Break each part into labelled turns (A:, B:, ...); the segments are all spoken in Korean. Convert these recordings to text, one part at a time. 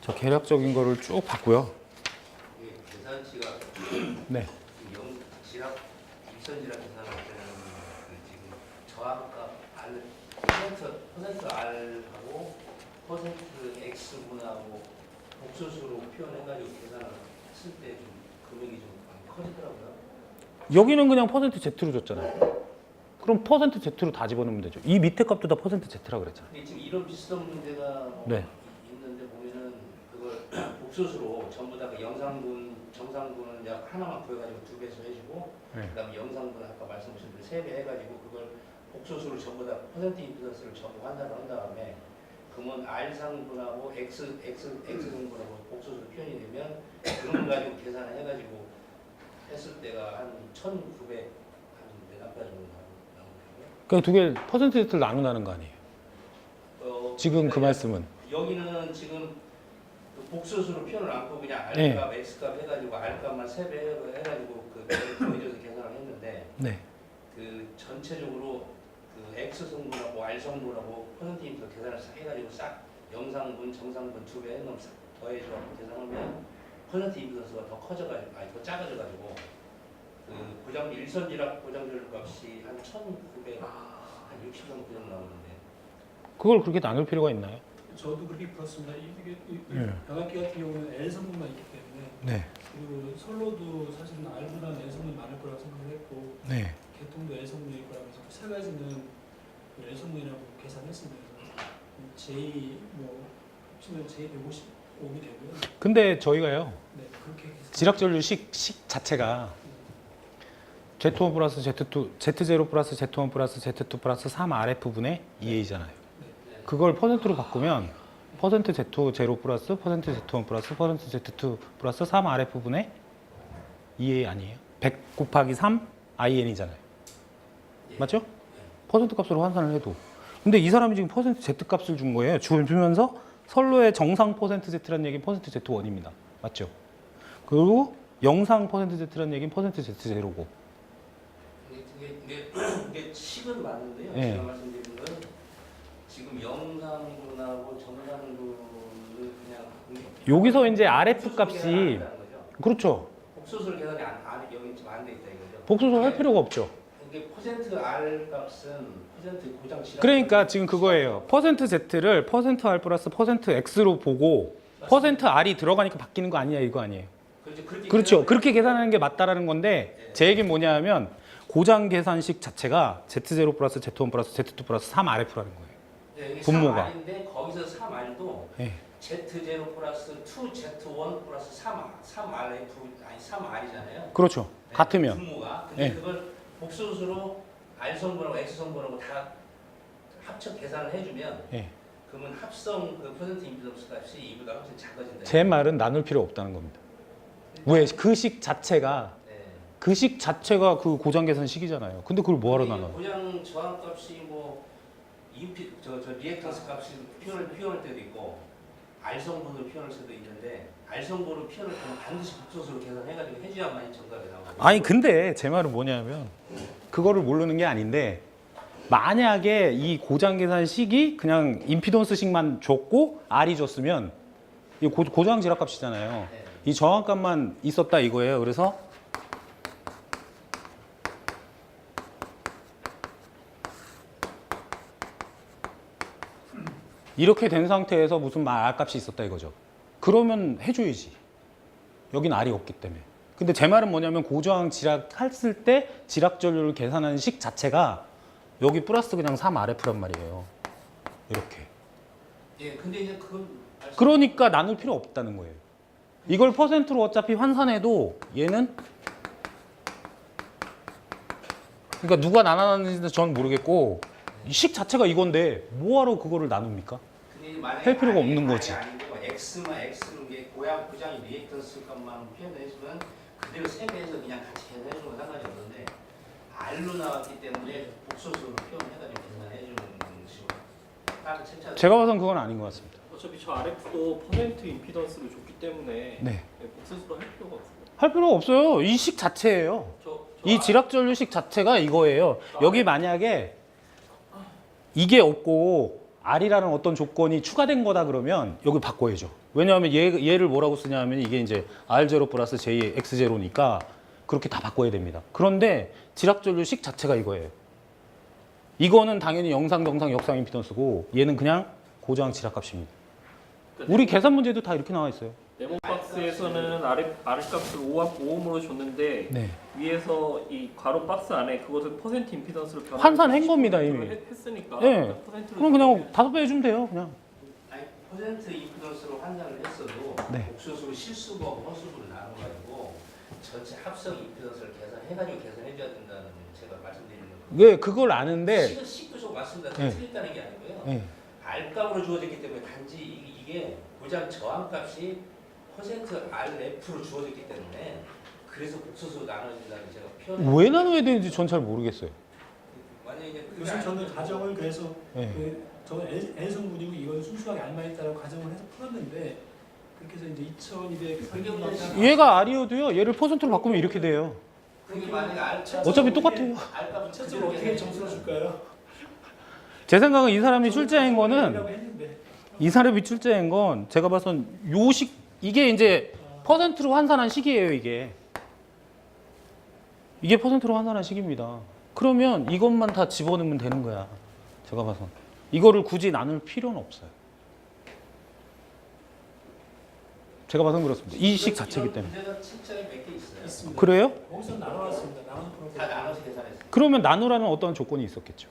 A: 저 계략적인 거를 쭉 봤고요.
B: 계산치가
A: 네.
B: 지압 일선지압 계산할 때는 지금 저항값 R 퍼센트 R하고 퍼센트 X 분하고 복소수로 표현해가지고 계산했을 때 좀 금액이 좀 많이 커지더라고요.
A: 여기는 그냥 퍼센트 Z로 줬잖아요. 그럼 퍼센트 Z로 다 집어넣으면 되죠. 이 밑에 값도 다 퍼센트 Z라 그랬잖아요.
B: 근데 지금 이런 비슷한 문제가
A: 네.
B: 있는데 보면은 그걸 복소수로 전부 다 그 영상분, 정상분은 약 하나만 구해가지고 2배수 해주고
A: 네.
B: 그다음에 영상분 아까 말씀하신 대로 3배 해가지고 그걸 복소수로 전부 다 퍼센트 임피던스를 전부 환산을 한 다음에 그러면 R상분하고 X상분하고 복소수로 표현이 되면 그걸 가지고 계산을 해가지고 했을 때가 한 1,900 한 아까 정도 나오더라고요.
A: 그냥 두 개 퍼센트 Z를 나눈다는 거 아니에요? 지금 그
B: 근데
A: 말씀은.
B: 여기는 지금 그 복소수로 표현을 않고 그냥 R값,
A: 네.
B: X값 해가지고 R값만 3배 해가지고 그 더해줘서 계산을 했는데
A: 네.
B: 그 전체적으로 그 X성분하고 R성분하고 퍼센트 임피던스 계산을 싹 해가지고 싹 영상분, 정상분 2배 해놓으면 싹 더해서 계산하면 퍼센트 임피던스가 더 커져가지고 더 작아져가지고 그 고장 일선지압 고장률 값이 한 1,900, 한 60 정도 나오는데
A: 그걸 그렇게 나눌 필요가 있나요?
C: 저도 그렇게 풀었습니다. 이게
A: 네.
C: 변압기 같은 경우는 L 성분만 있기 때문에
A: 네.
C: 그리고 설로도 사실은 R보다는 L 성분이 많을 거라고 생각을 했고
A: 네.
C: 개통도 L 성분일 거라고 해서 세 가지는 그 L 성분이라고 계산했습니다. J 뭐 합치면 J155이 되고요.
A: 근데 저희가요.
C: 네 그렇게
A: 지락전류 식 자체가 Z1 플러스 Z2, Z0 플러스 Z1 플러스 Z2 플러스 3RF분의 2A잖아요. 그걸 퍼센트로 바꾸면 퍼센트 Z0 플러스 퍼센트 Z1 플러스 퍼센트 Z2 플러스 3RF분의 2A 아니에요? 100 곱하기 3 IN이잖아요. 맞죠? 퍼센트 값으로 환산을 해도. 근데 이 사람이 지금 퍼센트 Z 값을 준 거예요. 주면서 선로의 정상 퍼센트 Z라는 얘기는 퍼센트 Z1입니다. 맞죠? 그리고 영상 퍼센트 Z라는 얘기는 퍼센트 Z0고.
B: 이게 식은 맞는데요.
A: 네.
B: 제가 말씀드린 건 지금 영상분하고 정상분을 그냥
A: 여기서 이제 RF 값이 그렇죠.
B: 복소수를 계산이 안 여기 지금 안 돼 있다 이거죠.
A: 복소수 할 필요가 없죠.
B: 이게 퍼센트 R 값은 퍼센트 고장 지락.
A: 그러니까 지금 그거예요. 퍼센트 Z를 퍼센트 R 플러스 퍼센트 X로 보고 퍼센트 R이 들어가니까 바뀌는 거 아니냐 이거 아니에요. 그렇죠. 그렇게 계산하는 게 맞다라는 건데 제 얘기는 뭐냐 하면 고장 계산식 자체가 Z0 플러스 Z1 플러스 Z2 플러스 3RF라는 거예요.
B: 네,
A: 분모가.
B: 3R인데 거기서 3R도
A: 네.
B: Z0 플러스 2Z1 플러스 3RF 아니 3R이잖아요.
A: 그렇죠.
B: 네,
A: 같으면.
B: 분모가. 근데
A: 네.
B: 그걸 복소수로 R 성분하고 X 성분하고 다 합쳐 계산을 해주면
A: 네.
B: 그러면 합성 그 퍼센트 임피던스 값이 이보다 훨씬 작아진다.
A: 제 말은 나눌 필요 없다는 겁니다. 왜? 그 식 자체가
B: 네.
A: 그 식 자체가 그 고장 계산식이잖아요. 근데 그걸 뭐하러
B: 근데
A: 나눠요?
B: 고장 저항 값이 뭐 저 리액턴스 값이 표현할 때도 있고 R 성분으로 표현할 수도 있는데 R 성분으로 표현을 하면 반드시 복소수로 계산해가지고 해줘야만 정답이 나오거든요.
A: 아니 근데 제 말은 뭐냐면 그거를 모르는 게 아닌데 만약에 이 고장 계산식이 그냥 임피던스식만 줬고 R이 줬으면 이 고장 지락값이잖아요.
B: 네.
A: 이 저항값만 있었다 이거예요. 그래서 이렇게 된 상태에서 무슨 R값이 있었다 이거죠. 그러면 해줘야지. 여긴 R이 없기 때문에. 근데 제 말은 뭐냐면 고저항 지락했을 때 지락 전류를 계산하는 식 자체가 여기 플러스 그냥 3RF란 말이에요. 이렇게.
B: 예, 근데 이제 그건
A: 그러니까 나눌 필요 없다는 거예요. 이걸 퍼센트로 어차피 환산해도 얘는 그러니까 누가 나눠놨는지는 전 모르겠고 이 식 자체가 이건데 뭐하러 그거를 나눕니까? 할 필요가 없는 거지.
B: 아니고 X만 X로 이게 고장이 리액턴스 값만 표현해주면 그대로 3배에서 그냥 같이 계산해주는 건 상관이 없는데 R로 나왔기 때문에 복소수로 표현해가지고 계산해주는 식으로.
A: 제가 봐선 그건 아닌 것 같습니다.
D: 어차피 저 RF도 퍼센트 임피던스를 줬기 때문에
A: 네.
D: 복소수로 할 필요가 없어요.
A: 할 필요가 없어요. 이 식 자체예요. 이 지락전류식 자체가 이거예요. 여기 만약에 이게 없고 R이라는 어떤 조건이 추가된 거다 그러면 여기 바꿔야죠. 왜냐하면 얘를 뭐라고 쓰냐면 이게 이제 R0 플러스 J X0니까 그렇게 다 바꿔야 됩니다. 그런데 지락전류식 자체가 이거예요. 이거는 당연히 영상, 정상, 역상 임피던스고 얘는 그냥 고저항 지락값입니다. 우리 계산 문제도 다 이렇게 나와 있어요.
D: 네모 박스에서는 R 값을 5옴으로 줬는데
A: 네.
D: 위에서 이 괄호 박스 안에 그것을 퍼센트 임피던스로
A: 환산한 겁니다, 이미.
D: 했으니까
A: 네.
D: 퍼센트로
A: 그럼 그냥 5배 해주면 돼요. 그냥.
B: 아니 퍼센트 임피던스로 환산을 했어도
A: 네.
B: 복소수로 실수하고 허수부를 나눠가지고 전체 합성 임피던스를 계산해가지고 계산해줘야 된다는 제가 말씀드리는 거예요.
A: 왜 그걸 아는데
B: 식도 좀 맞습니다.
A: 네.
B: 틀렸다는 게 아니고요.
A: 네.
B: R값으로 주어졌기 때문에 단지 이게 고장 저항값이 퍼센트 RF로 주어졌기 때문에 그래서 복소수로 나눠진다는 제가 표현.
A: 왜 나눠야 되는지 전 잘 모르겠어요.
B: 만약에 이제 그게
C: 요즘 저는
B: 아니면
C: 가정을 그래서
A: 네.
C: 저는 N 성분이고 이건 순수하게 R만 있다라고 가정을 해서 풀었는데 그렇게 해서 이제 2200
A: 얘가 R이어도요. 얘를 퍼센트로 바꾸면 이렇게 돼요.
B: 그게 만약에 R값
A: 어차피 똑같아요.
B: R값을
C: 실제로 어떻게 점수를 줄까요?
A: 제 생각은 이 사람이 출제한 거는
C: 이라고 했는데.
A: 이 사람이 출제한 건 제가 봐선 요식 이게 이제 퍼센트로 환산한 식이에요. 이게 퍼센트로 환산한 식입니다. 그러면 이것만 다 집어넣으면 되는 거야. 제가 봐선 이거를 굳이 나눌 필요는 없어요. 제가 봐선 그렇습니다. 이 식 자체이기 때문에.
B: 문제가 책자에 몇 개 있어요.
C: 있습니다.
A: 그래요?
C: 거기서 나눠놨습니다. 나눠 풀어서.
B: 다 나눠서 계산했어요.
A: 그러면 나누라는 어떤 조건이 있었겠죠.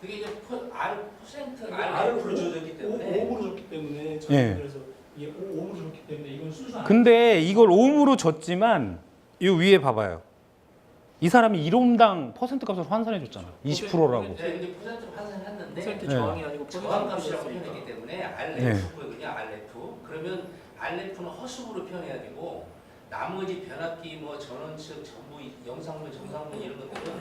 B: 그게 이제 퍼센트
C: R을
B: R로 주어졌기 때문에
C: 5로 줬기 때문에
A: 예.
C: 저는 그래서 이게 5로 줬기 때문에 이건 순수
A: 근데 이걸 오음으로 줬지만 이 위에 봐봐요. 이 사람이 1옴당 퍼센트 값을 환산해 줬잖아. 20%라고.
B: 네, 근데 퍼센트로 환산했는데
D: 퍼센트
A: 네.
D: 저항이 아니고 퍼센트
B: 저항값이라고
D: 임피던스니까.
B: 표현했기 때문에 RF거든요. RF. 그러면 RF는 허수부로 표현해야 되고 나머지 변압기 뭐 전원측 전부 영상문 정상문 이런 것들은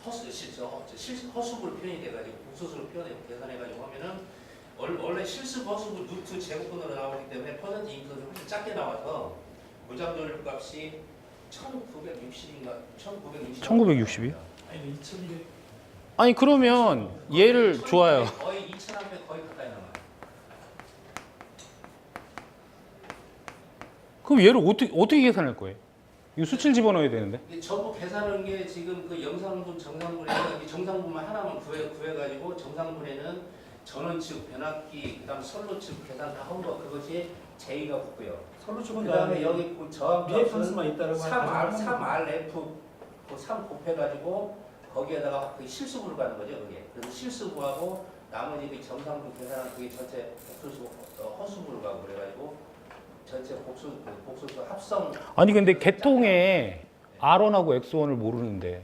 B: 허수부로 표현이 돼가지고 복소수로 표현해 계산해가지고 하면은 원래 실수 허수부 루트 제곱근으로 나오기 때문에 퍼센트 임피던스 훨씬 작게 나와서 무장전류 값이 1960인가
A: 1960 이?
C: 아니 2200
A: 아니 그러면 얘를 좋아요.
B: 거의 2,000배 거의 가까이 나와요.
A: 그럼 얘를 어떻게 계산할 거예요? 이거 수치를 집어넣어야 되는데.
B: 근데 전부 계산하는 게 지금 그 영상분, 정상분에 정상분만 하나만 구해가지고 정상분에는 전원측, 변압기, 그다음 선로측 계산 다 한 거 그것이 J가 붙고요.
C: 선로 쪽은
B: 그다음에 여기 그 저항값은
C: 미해판수만 있다라고
B: 3RF 3 곱해가지고 거기에다가 그 실수부를 가는 거죠, 그게. 그래서 실수부하고 나머지 그 정상분 계산한 그게 전체 복수수 허수부를 가고 그래가지고 전체 복수수 합성.
A: 아니 근데 개통에 R1하고 X1을 모르는데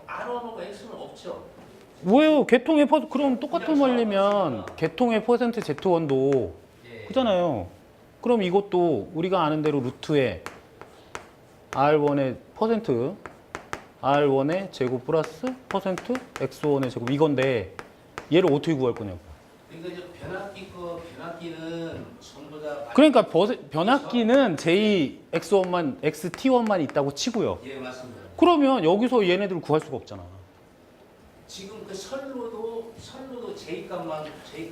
B: R1하고 X는 없죠.
A: 왜요? 개통의 그럼 똑같은 말이면 개통의 퍼센트 Z1도
B: 예.
A: 그잖아요. 그럼 이것도 우리가 아는 대로 루트에 R1의 퍼센트 R1의 제곱 플러스 퍼센트 X1의 제곱 이건데 얘를 어떻게 구할 거냐고.
B: 그러니까 이제 변압기는 전부 다
A: 그러니까 변압기는 JX1만 XT1만 있다고 치고요.
B: 예 맞습니다.
A: 그러면 여기서 얘네들을 구할 수가 없잖아.
B: 지금 그 선로도 J값만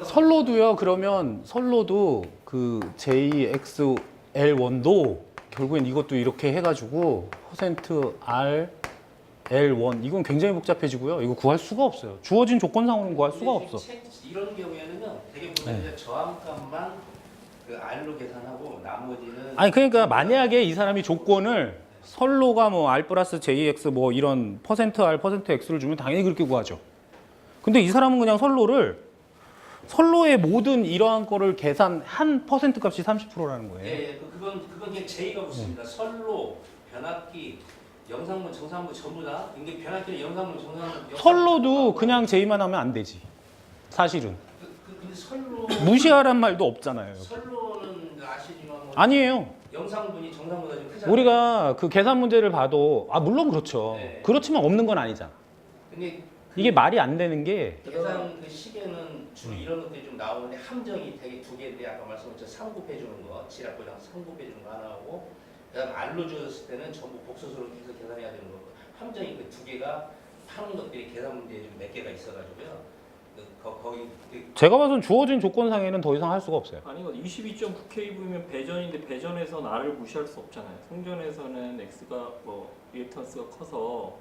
A: 선로도요. 그러면 선로도 그 JXL1도 결국엔 이것도 이렇게 해가지고 퍼센트 R L1 이건 굉장히 복잡해지고요. 이거 구할 수가 없어요. 주어진 조건상으로는 구할 수가 없어.
B: 이런 경우에는요. 되게 보면 이제 저항값만 그 R로 계산하고 나머지는
A: 아니 그러니까 만약에 이 사람이 조건을 선로가 뭐 R 플러스 JX 뭐 이런 퍼센트 R 퍼센트 X를 주면 당연히 그렇게 구하죠. 근데 이 사람은 그냥 선로의 모든 이러한 거를 계산한 퍼센트 값이 30%라는 거예요.
B: 예, 그건 그냥 J가 붙습니다. 선로, 변압기, 영상문, 정상문 전부 다. 이게 변압기는 영상문, 정상문.
A: 선로도 그냥 J만 하면 안 되지. 사실은
B: 근데 선로
A: 무시하란 말도 없잖아요.
B: 선로는 아시지만 뭐
A: 아니에요.
B: 영상분이 정상보다 좀 크잖아요.
A: 우리가 그 계산 문제를 봐도 물론 그렇죠.
B: 네.
A: 그렇지만 없는 건 아니잖아.
B: 근데
A: 이게 말이 안 되는 게
B: 계산 그 시계는 주로 이런 것들이 좀 나오는데 함정이 되게 두 개인데 아까 말씀하신 3곱해 주는 거, 지락고장 3곱해 주는 거 하나 하고 그다음 R로 주어졌을 때는 전부 복소수로 계속 계산해야 되는 거고 함정이 그 두 개가 파는 것들이 계산 문제에 좀 몇 개가 있어가지고요. 거기
A: 제가 봐선 주어진 조건상에는 더 이상 할 수가 없어요.
D: 아니 이거 22.9kV면 배전인데 배전에서는 R을 무시할 수 없잖아요. 성전에서는 X가 뭐 리액턴스가 커서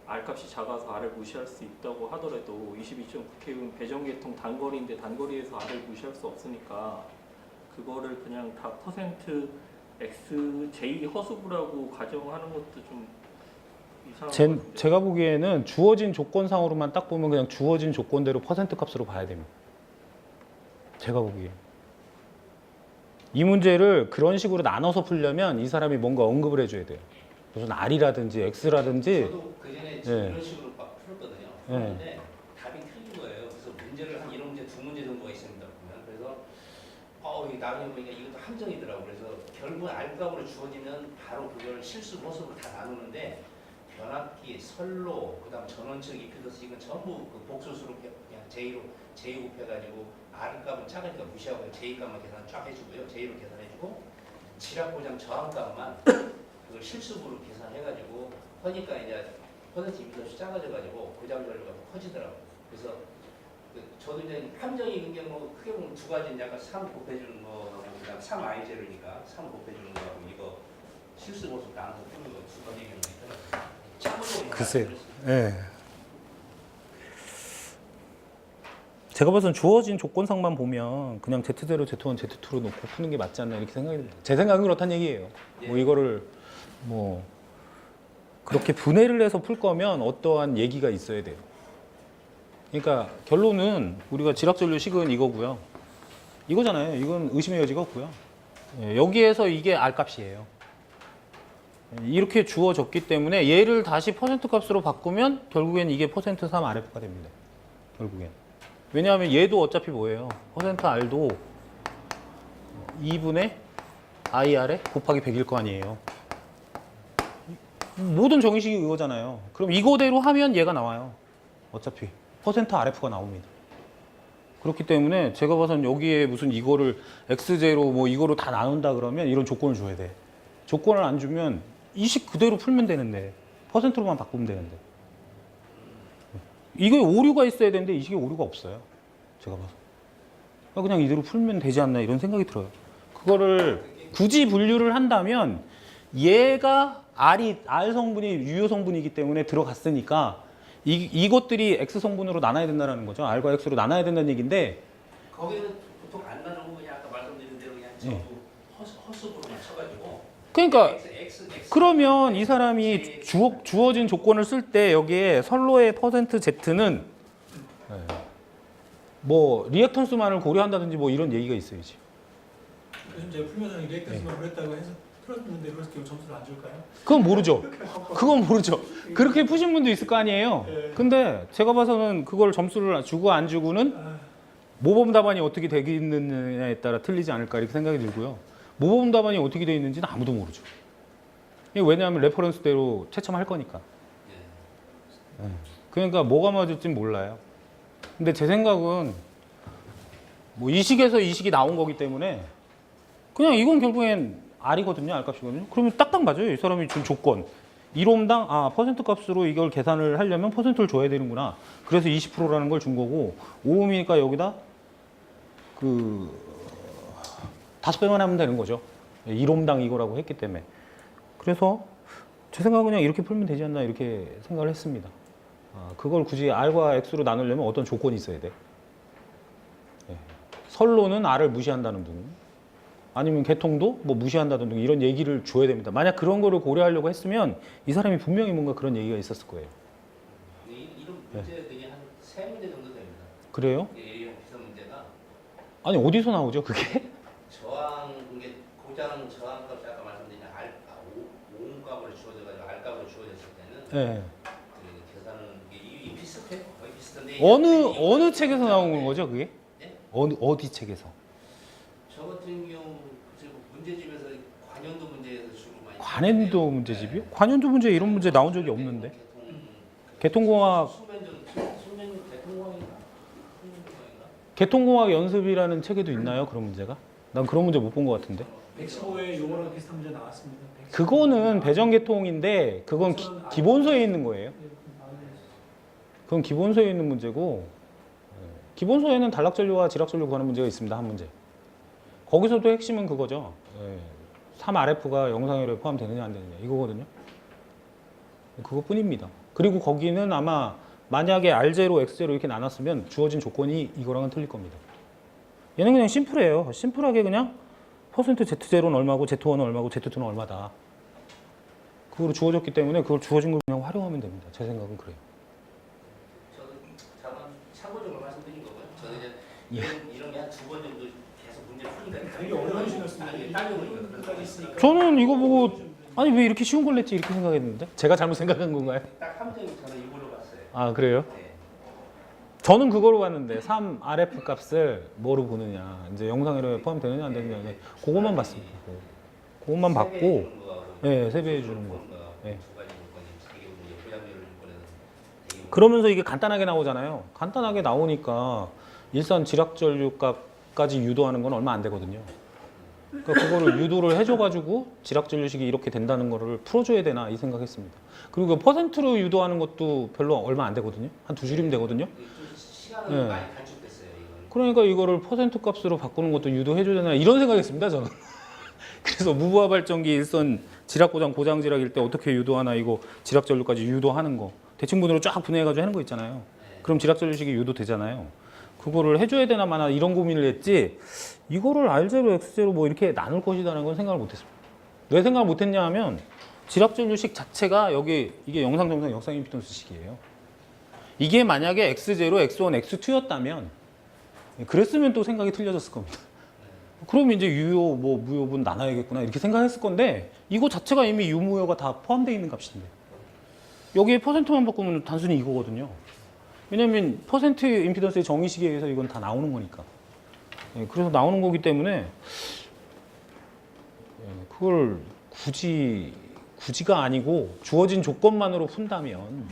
D: R 값이 작아서 R을 무시할 수 있다고 하더라도 22.9kV면 배전 계통 단거리인데 단거리에서 R을 무시할 수 없으니까 그거를 그냥 다 퍼센트 X J 허수부라고 가정하는 것도 좀 이상한 것 같은데.
A: 제가 보기에는 주어진 조건상으로만 딱 보면 그냥 주어진 조건대로 퍼센트 값으로 봐야 됩니다. 제가 보기에. 이 문제를 그런 식으로 나눠서 풀려면 이 사람이 뭔가 언급을 해줘야 돼요. 무슨 R이라든지 X라든지.
B: 저도 그 전에
A: 네.
B: 이런 식으로 막 풀었거든요. 그런데 답이 틀린 거예요. 그래서 문제를 한 이런 문제 두 문제 정도가 있습니다. 보면 그래서 이 나중에 보니까 이것도 함정이더라고. 그래서 결국 R값으로 주어지면 바로 그걸 실수 모습으로 다 나누는데 변압기, 선로, 그다음 전원층, 이피더스 이건 전부 그 복소수로 그냥 J로 J 곱해가지고 R 값은 작으니까 무시하고 J 값만 계산 쫙 해주고요. J로 계산해주고 지압 고장 저항 값만 그걸 실수로 계산해가지고 하니까 이제 퍼센트 이피더스 작아져가지고 고장 전류가 커지더라고. 그래서 저도 이제 함정이 있는 게 뭐 크게 보면 두 가지 약간 3 곱해주는 거하고 그다음 3i0니까 3 곱해주는 거하고 이거 실수 모습 나눠서 푸는 거두 가지 경우가 있더라고요.
A: 글쎄요. 예. 제가 봐선 주어진 조건상만 보면 그냥 Z0, Z1, Z2로 놓고 푸는 게 맞지 않나 이렇게 생각이 듭니다. 제 생각은 그렇다는 얘기예요. 뭐 이거를 뭐 그렇게 분해를 해서 풀 거면 어떠한 얘기가 있어야 돼요. 그러니까 결론은 우리가 지락전류식은 이거고요. 이거잖아요. 이건 의심의 여지가 없고요. 예, 여기에서 이게 R 값이에요. 이렇게 주어졌기 때문에 얘를 다시 퍼센트 값으로 바꾸면 결국엔 이게 퍼센트 3 RF가 됩니다. 결국엔. 왜냐하면 얘도 어차피 뭐예요? 퍼센트 R도 2분의 IR에 곱하기 100일 거 아니에요. 모든 정의식이 이거잖아요. 그럼 이거대로 하면 얘가 나와요. 어차피 퍼센트 RF가 나옵니다. 그렇기 때문에 제가 봐선 여기에 무슨 이거를 X제로 뭐 이거로 다 나눈다 그러면 이런 조건을 줘야 돼. 조건을 안 주면 이 식 그대로 풀면 되는데 퍼센트로만 바꾸면 되는데 이게 오류가 있어야 되는데 이 식에 오류가 없어요. 제가 봐서 그냥 이대로 풀면 되지 않나 이런 생각이 들어요. 그거를 굳이 분류를 한다면 얘가 R 성분이 유효 성분이기 때문에 들어갔으니까 이것들이 X 성분으로 나눠야 된다는 거죠. R과 X로 나눠야 된다는 얘기인데
B: 거기는 보통 안 나누고 그냥 아까 말씀드린 대로 그냥 전부 허수부로 맞춰가지고
A: 그러니까
B: X.
A: 그러면 이 사람이 주어진 조건을 쓸 때 여기에 선로의 퍼센트 Z는 뭐 리액턴스만을 고려한다든지 뭐 이런 얘기가 있어야지.
C: 요즘 제가 풀면서 리액터스만 그랬다고 해서 풀었는데 그래서 결국 점수를 안 줄까요?
A: 그건 모르죠. 그건 모르죠. 그렇게 푸신 분도 있을 거 아니에요. 근데 제가 봐서는 그걸 점수를 주고 안 주고는 모범 답안이 어떻게 되겠느냐에 따라 틀리지 않을까 이렇게 생각이 들고요. 모범 답안이 어떻게 되어 있는지는 아무도 모르죠. 이게 왜냐하면 레퍼런스대로 채점할 거니까. 그러니까 뭐가 맞을진 몰라요. 근데 제 생각은 뭐 이 식에서 이 식이 나온 거기 때문에 그냥 이건 결국엔 R이거든요. R값이거든요. 그러면 딱딱 맞아요. 이 사람이 준 조건. 1옴당 퍼센트 값으로 이걸 계산을 하려면 퍼센트를 줘야 되는구나. 그래서 20%라는 걸 준 거고 5옴이니까 여기다 그 5배만 하면 되는 거죠. 1옴당 이거라고 했기 때문에. 그래서 제 생각은 그냥 이렇게 풀면 되지 않나 이렇게 생각을 했습니다. 그걸 굳이 R과 X로 나누려면 어떤 조건이 있어야 돼? 선로는 R을 무시한다는 등 아니면 개통도 뭐 무시한다는 등 이런 얘기를 줘야 됩니다. 만약 그런 거를 고려하려고 했으면 이 사람이 분명히 뭔가 그런 얘기가 있었을 거예요.
B: 이런 문제들이 한 3문제 정도 됩니다.
A: 그래요?
B: 이런 비슷한 문제가
A: 아니 어디서 나오죠 그게?
B: 저항 이게 고장 저항값 아까 말씀드린 오음값으로 주어져가지고 R값으로 주어졌을 때는
A: 네.
B: 그 계산은 이 비슷해 거의 비슷한데
A: 어느 책에서 나온 거죠 그게?
B: 네?
A: 어디 책에서?
B: 저 같은 경우 문제집에서 관연도 문제에서 주로 많이
A: 관연도 문제집이요? 관연도 문제 이런 문제 나온 적이 없는데. 개통공학
B: 개통공학인가?
A: 개통공학 연습이라는 책에도 있나요 그런 문제가? 난 그런 문제 못 본 것 같은데.
C: 115의 용어랑 비슷한 문제 나왔습니다. 115.
A: 그거는 배정 계통인데 그건 기본서에 있는 거예요.
C: 네,
A: 그건 기본서에 있는 문제고 기본서에는 단락전류와 지락전류 구하는 문제가 있습니다. 한 문제. 거기서도 핵심은 그거죠. 3RF가 영상회로에 포함되느냐 안 되느냐 이거거든요. 그것뿐입니다. 그리고 거기는 아마 만약에 R0, X0 이렇게 나눴으면 주어진 조건이 이거랑은 틀릴 겁니다. 얘는 그냥 심플해요. 심플하게 그냥 퍼센트 Z0는 얼마고 Z1은 얼마고 Z2는 얼마다. 그거로 주어졌기 때문에 그걸 주어진 걸 그냥 활용하면 됩니다. 제 생각은 그래요.
B: 저는 다만 참고적으로 말씀드린 거고요. 저는 이제
A: 예.
B: 이런 게 한 두 번 정도 계속 문제 풀니까
C: 되게 어려운 시간이었습니다.
B: 딸려보니까 있으니까
A: 저는 이거 보고 아니 왜 이렇게 쉬운 걸 냈지 이렇게 생각했는데 제가 잘못 생각한 건가요?
B: 딱 함정이 저는 이걸로 봤어요.
A: 아 그래요?
B: 네.
A: 저는 그거로 봤는데 3RF 값을 뭐로 보느냐 이제 영상회로에 포함되느냐 안 되느냐 그것만 봤습니다. 그것만 받고 예, 세배해 주는 거. 예. 그러면서 이게 간단하게 나오잖아요. 간단하게 나오니까 일산 지락전류 값까지 유도하는 건 얼마 안 되거든요. 그러니까 그거를 유도를 해줘가지고 지락전류식이 이렇게 된다는 거를 풀어줘야 되나 이 생각했습니다. 그리고 퍼센트로 유도하는 것도 별로 얼마 안 되거든요. 한 두 줄이면 되거든요.
B: 시간은
A: 네.
B: 많이 단축됐어요. 이건.
A: 그러니까 이거를 퍼센트 값으로 바꾸는 것도 유도해줘야 되나 이런 생각했습니다. 저는. 그래서 무부하 발전기 일선 지락고장 고장지락일 때 어떻게 유도하나 이거 지락전류까지 유도하는 거 대칭분으로 쫙 분해해가지고 하는 거 있잖아요. 그럼 지락전류식이 유도되잖아요. 그거를 해줘야 되나 마나 이런 고민을 했지 이거를 R0, X0 뭐 이렇게 나눌 것이라는 건 생각을 못했습니다. 왜 생각을 못했냐 하면 지락전류식 자체가 여기 이게 영상, 정상, 역상 임피던스식이에요. 이게 만약에 X0, X1, X2였다면 그랬으면 또 생각이 틀려졌을 겁니다. 그럼 이제 유효, 뭐 무효분 나눠야겠구나 이렇게 생각했을 건데 이거 자체가 이미 유무효가 다 포함되어 있는 값인데 여기에 퍼센트만 바꾸면 단순히 이거거든요. 왜냐면 퍼센트 임피던스의 정의식에 의해서 이건 다 나오는 거니까. 그래서 나오는 거기 때문에 그걸 굳이가 아니고 주어진 조건만으로 푼다면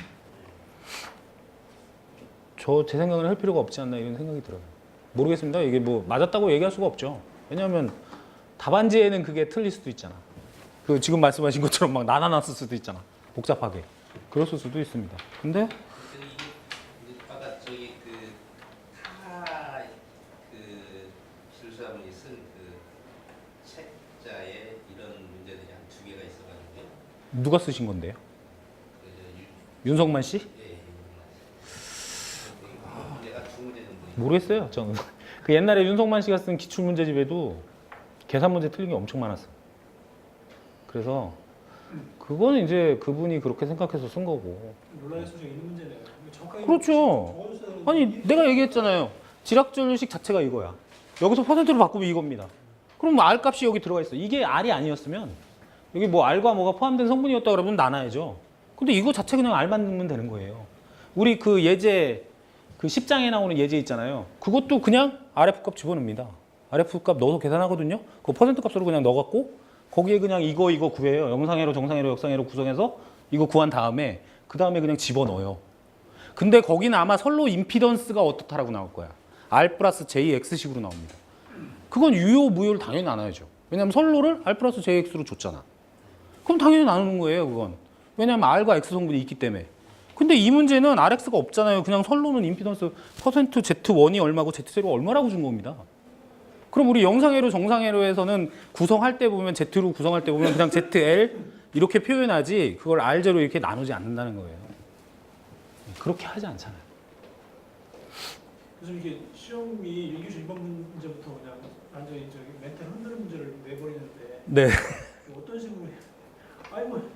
A: 제 생각은 할 필요가 없지 않나 이런 생각이 들어요. 모르겠습니다. 이게 뭐 맞았다고 얘기할 수가 없죠. 왜냐하면 답안지에는 그게 틀릴 수도 있잖아. 그 지금 말씀하신 것처럼 막 나눠놨을 수도 있잖아. 복잡하게. 그랬을 수도 있습니다. 근데
B: 아까 저기 기술사분이 쓴 그 책자에 이런 문제들이 한 두 개가 있어가지고
A: 누가 쓰신 건데요?
B: 그
A: 윤석만 씨?
B: 문제가 두 문제 정도.
A: 모르겠어요. 저는 그 옛날에 윤석만 씨가 쓴 기출 문제집에도 계산 문제 틀린 게 엄청 많았어요. 그래서 그거는 이제 그분이 그렇게 생각해서 쓴 거고.
C: 논란의 소지가 있는 문제네요. 정확하게
A: 그렇죠. 아니 내가 얘기했잖아요. 지락전류식 자체가 이거야. 여기서 퍼센트로 바꾸면 이겁니다. 그럼 뭐 R 값이 여기 들어가 있어. 이게 R이 아니었으면 여기 뭐 R과 뭐가 포함된 성분이었다 그러면 나눠야죠. 근데 이거 자체 그냥 R만 넣으면 되는 거예요. 우리 그 예제 그 10장에 나오는 예제 있잖아요. 그것도 그냥 RF 값 집어넣습니다. RF 값 넣어서 계산하거든요. 그 퍼센트 값으로 그냥 넣어갖고 거기에 그냥 이거 구해요. 영상회로, 정상회로, 역상회로 구성해서 이거 구한 다음에 그 다음에 그냥 집어넣어요. 근데 거기는 아마 선로 임피던스가 어떻다라고 나올 거야. R 플러스 JX식으로 나옵니다. 그건 유효, 무효를 당연히 나눠야죠. 왜냐하면 선로를 R 플러스 JX로 줬잖아. 그럼 당연히 나누는 거예요, 그건. 왜냐하면 R과 X 성분이 있기 때문에. 근데 이 문제는 RX가 없잖아요. 그냥 선로는 임피던스 퍼센트 Z1이 얼마고 Z0가 얼마라고 준 겁니다. 그럼 우리 영상회로, 정상회로에서는 구성할 때 보면 Z로 구성할 때 보면 그냥 ZL 이렇게 표현하지 그걸 R0로 이렇게 나누지 않는다는 거예요. 그렇게 하지 않잖아요.
C: 그래서 이게 시험이 1교시 1번 문제부터 그냥 완전히 저기 멘탈 흔드는 문제를 내버리는데
A: 네.
C: 어떤 식으로 아니 뭐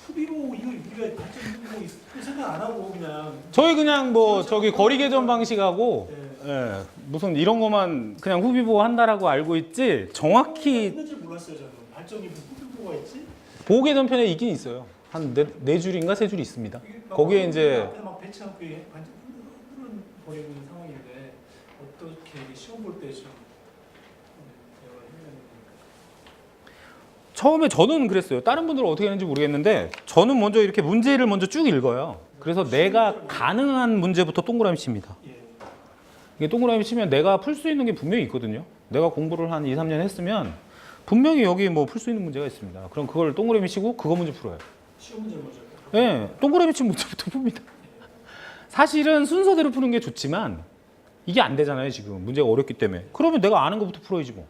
C: 후비로 이거 우리가 발전 뭐 생각 안 하고 그냥
A: 저희 그냥 뭐 저기 거리 계전 방식하고
C: 네.
A: 예, 무슨 이런 것만 그냥 후비보 한다라고 알고 있지 정확히
C: 있는지 몰랐어요 저는. 발전이 무슨 후비보가 있지?
A: 보호 계전 편에 있긴 있어요. 한 네 줄인가 세 줄이 있습니다.
C: 이게 막
A: 거기에 이제
C: 앞에 막 배치하고 반전 흔들어 버리는 상황인데 어떻게 이게 시험 볼 때 좀 대화를 해야 되는
A: 처음에 저는 그랬어요. 다른 분들은 어떻게 했는지 모르겠는데 저는 먼저 이렇게 문제를 먼저 쭉 읽어요. 그래서 내가 가능한 문제부터 동그라미 칩니다.
C: 예.
A: 이게 동그라미 치면 내가 풀 수 있는 게 분명히 있거든요. 내가 공부를 한 2, 3년 했으면 분명히 여기 뭐 풀 수 있는 문제가 있습니다. 그럼 그걸 동그라미 치고 그거 문제 풀어요.
C: 시험 문제를 먼저 할까요?
A: 예, 동그라미 친 문제부터 풉니다. 사실은 순서대로 푸는 게 좋지만 이게 안 되잖아요, 지금. 문제가 어렵기 때문에. 그러면 내가 아는 것부터 풀어야지 뭐.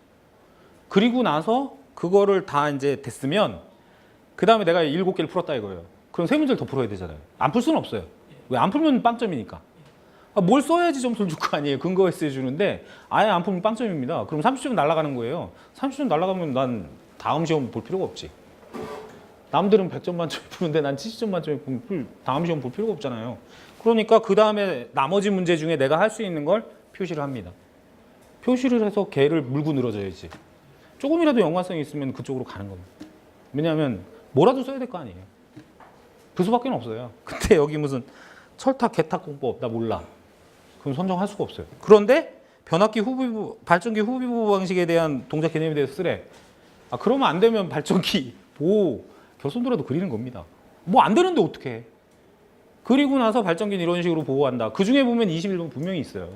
A: 그리고 나서 그거를 다 이제 됐으면 그 다음에 내가 7개를 풀었다 이거예요. 그럼 3문제를 더 풀어야 되잖아요. 안 풀 수는 없어요. 왜? 안 풀면 빵점이니까. 뭘 써야지 점수를 줄 거 아니에요. 근거 에세이 주는데 아예 안 풀면 빵점입니다. 그럼 30점 날아가는 거예요. 30점 날아가면 난 다음 시험 볼 필요가 없지. 남들은 100점 만점에 푸는데 난 70점 만점에 다음 시험 볼 필요가 없잖아요. 그러니까 그 다음에 나머지 문제 중에 내가 할 수 있는 걸 표시를 합니다. 표시를 해서 걔를 물고 늘어져야지. 조금이라도 연관성이 있으면 그쪽으로 가는 겁니다. 왜냐하면 뭐라도 써야 될 거 아니에요. 그 수밖에 없어요. 근데 여기 무슨 철탑, 개탑 공법 나 몰라. 그럼 선정할 수가 없어요. 그런데 변압기 후비부, 발전기 후비부 방식에 대한 동작 개념에 대해서 쓰래. 그러면 안 되면 발전기 보호 결손도라도 그리는 겁니다. 뭐 안 되는데 어떻게 해. 그리고 나서 발전기는 이런 식으로 보호한다. 그 중에 보면 21번 분명히 있어요.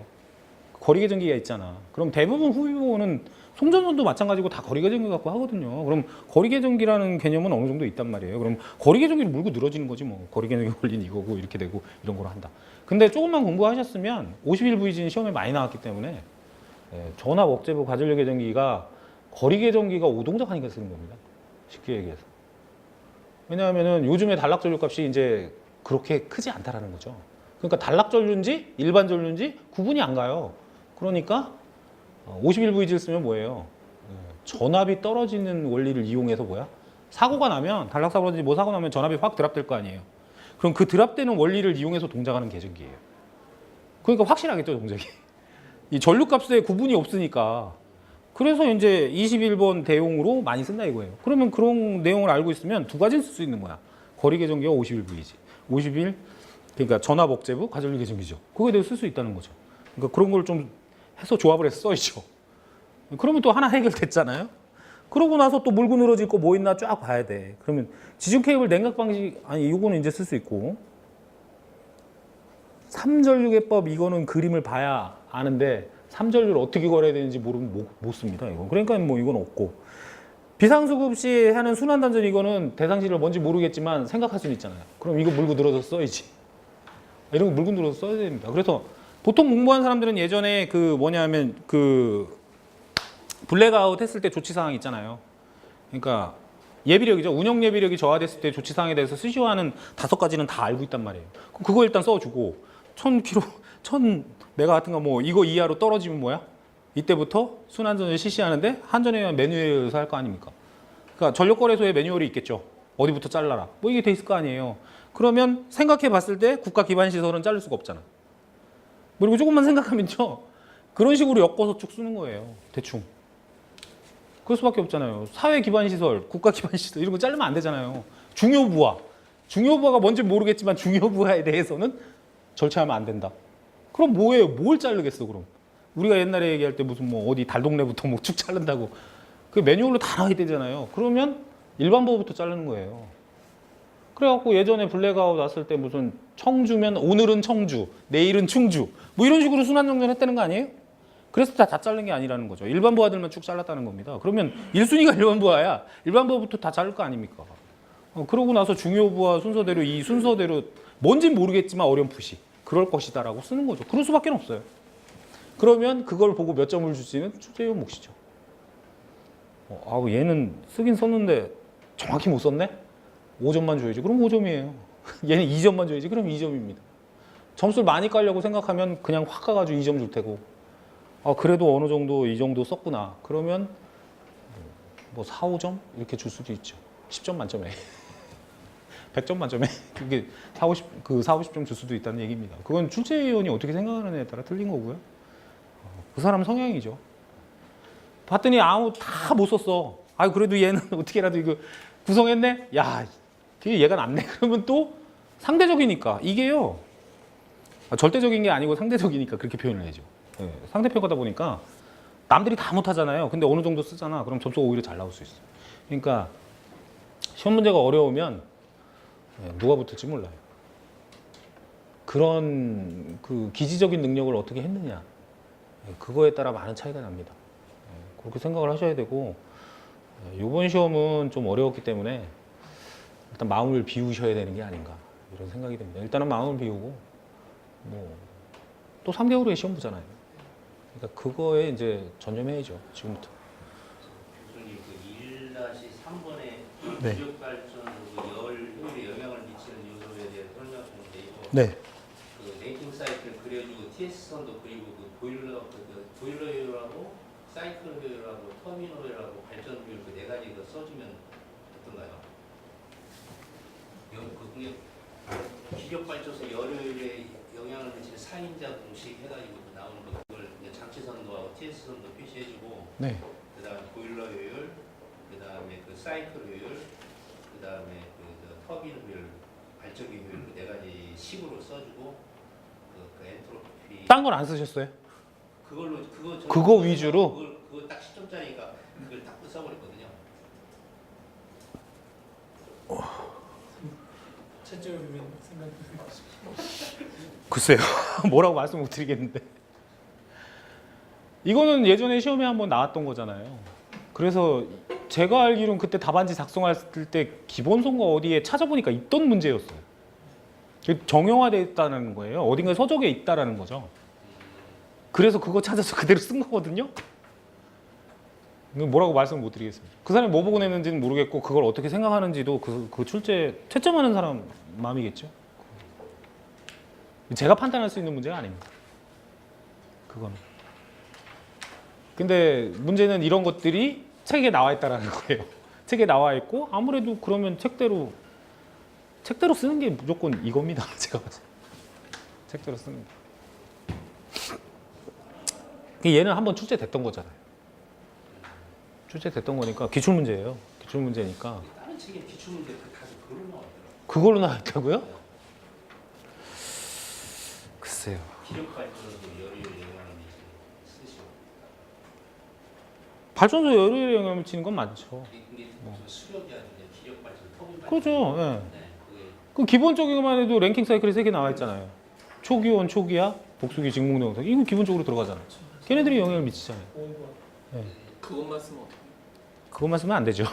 A: 거리계전기가 있잖아. 그럼 대부분 후비보호는 송전선도 마찬가지고 다 거리계전기 갖고 하거든요. 그럼 거리계전기라는 개념은 어느 정도 있단 말이에요. 그럼 거리계전기를 물고 늘어지는 거지 뭐. 거리계전기 원리는 이거고 이렇게 되고 이런 걸 한다. 근데 조금만 공부하셨으면 51V진 시험에 많이 나왔기 때문에 전압 억제부 과전력 계전기가 거리계전기가 오동작하니까 쓰는 겁니다. 쉽게 얘기해서. 왜냐하면은 요즘에 단락전류값이 이제 그렇게 크지 않다라는 거죠. 그러니까 단락전류인지 일반 전류인지 구분이 안 가요. 그러니까 51V를 쓰면 뭐예요? 전압이 떨어지는 원리를 이용해서 뭐야? 사고가 나면 단락사고라든지 뭐 사고 나면 전압이 확 드랍될 거 아니에요. 그럼 그 드랍되는 원리를 이용해서 동작하는 계전기예요. 그러니까 확실하겠죠, 동작이. 이 전류값에 구분이 없으니까. 그래서 이제 21번 대용으로 많이 쓴다 이거예요. 그러면 그런 내용을 알고 있으면 두 가지를 쓸 수 있는 거야. 거리 계전기가 51V지. 51 그러니까 전압 억제부 과전력 계전기죠. 그거에 대해서 쓸 수 있다는 거죠. 그러니까 그런 걸 좀 해서 조합을 해서 써야죠. 그러면 또 하나 해결됐잖아요. 그러고 나서 또 물고 늘어질 거 뭐 있나 쫙 봐야 돼. 그러면 지중 케이블 냉각 방식 아니 이거는 이제 쓸 수 있고 3전류계법 이거는 그림을 봐야 아는데 3전류를 어떻게 걸어야 되는지 모르면 못 씁니다. 이거. 그러니까 뭐 이건 없고 비상수급 시 하는 순환단전 이거는 대상시를 뭔지 모르겠지만 생각할 수는 있잖아요. 그럼 이거 물고 늘어서 써야지. 이런 거 물고 늘어서 써야 됩니다. 그래서 보통 공부한 사람들은 예전에 그 뭐냐면 그 블랙아웃 했을 때 조치사항 있잖아요. 그러니까 예비력이죠. 운영 예비력이 저하됐을 때 조치사항에 대해서 수시화하는 5가지는 다 알고 있단 말이에요. 그럼 그거 일단 써주고 1000km, 1000메가 같은 거 뭐 이거 이하로 떨어지면 뭐야? 이때부터 순환전을 실시하는데 한전에 매뉴얼에서 할 거 아닙니까? 그러니까 전력거래소에 매뉴얼이 있겠죠. 어디부터 잘라라. 뭐 이게 돼 있을 거 아니에요. 그러면 생각해 봤을 때 국가 기반 시설은 자를 수가 없잖아. 그리고 조금만 생각하면요. 그런 식으로 엮어서 쭉 쓰는 거예요. 대충. 그럴 수밖에 없잖아요. 사회 기반 시설, 국가 기반 시설 이런 거 자르면 안 되잖아요. 중요부하. 중요부하가 뭔지 모르겠지만 중요부하에 대해서는 절차하면 안 된다. 그럼 뭐예요? 뭘 자르겠어 그럼? 우리가 옛날에 얘기할 때 무슨 뭐 어디 달동네부터 뭐 쭉 자른다고 그 매뉴얼로 다 나와야 되잖아요. 그러면 일반부부터 자르는 거예요. 그래갖고 예전에 블랙아웃 났을 때 무슨 청주면 오늘은 청주, 내일은 충주 뭐 이런 식으로 순환정전 했다는 거 아니에요? 그래서 다 자른 게 아니라는 거죠. 일반부하들만 쭉 잘랐다는 겁니다. 그러면 1순위가 일반부하야. 일반부하부터 다 자를 거 아닙니까? 그러고 나서 중요부하 순서대로 이 순서대로 뭔진 모르겠지만 어렴풋이 그럴 것이다라고 쓰는 거죠. 그럴 수밖에 없어요. 그러면 그걸 보고 몇 점을 줄지는 출제위원 몫이죠. 얘는 쓰긴 썼는데 정확히 못 썼네? 5점만 줘야지. 그럼 5점이에요. 얘는 2점만 줘야지. 그럼 2점입니다. 점수를 많이 깔려고 생각하면 그냥 확 가가지고 2점 줄 테고 그래도 어느 정도 이 정도 썼구나. 그러면 뭐 4, 5점 이렇게 줄 수도 있죠. 10점 만점에. 100점 만점에 그게 4, 50점 줄 수도 있다는 얘기입니다. 그건 출제위원이 어떻게 생각하느냐에 따라 틀린 거고요. 그 사람 성향이죠. 봤더니 아무 다 못 썼어. 그래도 얘는 어떻게라도 이거 구성했네? 야, 얘가 낫네. 그러면 또 상대적이니까 이게요. 절대적인 게 아니고 상대적이니까 그렇게 표현을 해죠. 상대평가다 보니까 남들이 다 못하잖아요. 근데 어느 정도 쓰잖아. 그럼 점수가 오히려 잘 나올 수 있어. 그러니까 시험 문제가 어려우면 누가 붙을지 몰라요. 그런 그 기지적인 능력을 어떻게 했느냐. 그거에 따라 많은 차이가 납니다. 그렇게 생각을 하셔야 되고 이번 시험은 좀 어려웠기 때문에 일단 마음을 비우셔야 되는 게 아닌가 이런 생각이 듭니다. 일단은 마음을 비우고 뭐 또 3개월 후에 시험 보잖아요. 그러니까 그거에 이제 전념해야죠. 지금부터.
B: 교수님 그 1-3번에
A: 네.
B: 기력 발전으로 효율에 영향을 미치는 요소에 대해서 설명하셨는데 이거
A: 네.
B: 그 랭킹 사이클 그려주고 TS선도 그리고 그 보일러 효율하고 사이클 효율하고 터미널 효율하고 발전 효율 그 네 가지 그 써주면 어떤가요? 그게 기력 발전소 열효율에 영향을 미치는 4인자 공식 해가지고 나오는 거 그걸 그냥 장치선도하고 TS선도 표시해주고
A: 네.
B: 그 다음에 보일러 효율, 그 다음에 그 사이클 효율, 그 다음에 그 터빈 효율, 발전기 효율 그 네 가지 식으로 써주고 그 엔트로피
A: 딴 건 안 쓰셨어요?
B: 그거
A: 위주로?
B: 그거 딱 10점짜리니까 그걸 딱 써버렸거든요.
C: 채점을 보면 생각이
A: 글쎄요. 뭐라고 말씀 못 드리겠는데. 이거는 예전에 시험에 한번 나왔던 거잖아요. 그래서 제가 알기로는 그때 답안지 작성했을 때 기본선거 어디에 찾아보니까 있던 문제였어요. 정형화되어 있다는 거예요. 어딘가에 서적에 있다라는 거죠. 그래서 그거 찾아서 그대로 쓴 거거든요. 뭐라고 말씀을 못 드리겠습니다. 그 사람이 뭐 보고 냈는지는 모르겠고 그걸 어떻게 생각하는지도 그 출제 채점하는 사람 마음이겠죠. 제가 판단할 수 있는 문제가 아닙니다. 그거는. 근데 문제는 이런 것들이 책에 나와 있다라는 거예요. 책에 나와 있고 아무래도 그러면 책대로 쓰는 게 무조건 이겁니다. 제가 봤을 때. 책대로 쓰는 게. 얘는 한번 출제됐던 거잖아요. 출제됐던 거니까 기출 문제예요. 기출 문제니까.
B: 다른 책에 기출문제 다시 그걸로 나왔더라고요.
A: 그걸로 나왔다고요? 글쎄요.
B: 기력 발전도 열효율 영향을 쓰시고
A: 발전소 열효율에 영향을 미치는 건 많죠.
B: 이게 수력이 아니라 기력 발전, 터빈 발전.
A: 그렇죠. 예.
B: 네, 그게
A: 그 기본적이기만 해도 랭킹 사이클에 3개 나와 있잖아요. 초기원, 초기화, 복수기, 직목동사. 이거 기본적으로 들어가잖아요. 걔네들이 영향을 미치잖아요.
D: 그것만 쓰면 어떡해요?
A: 그것만 쓰면 안 되죠.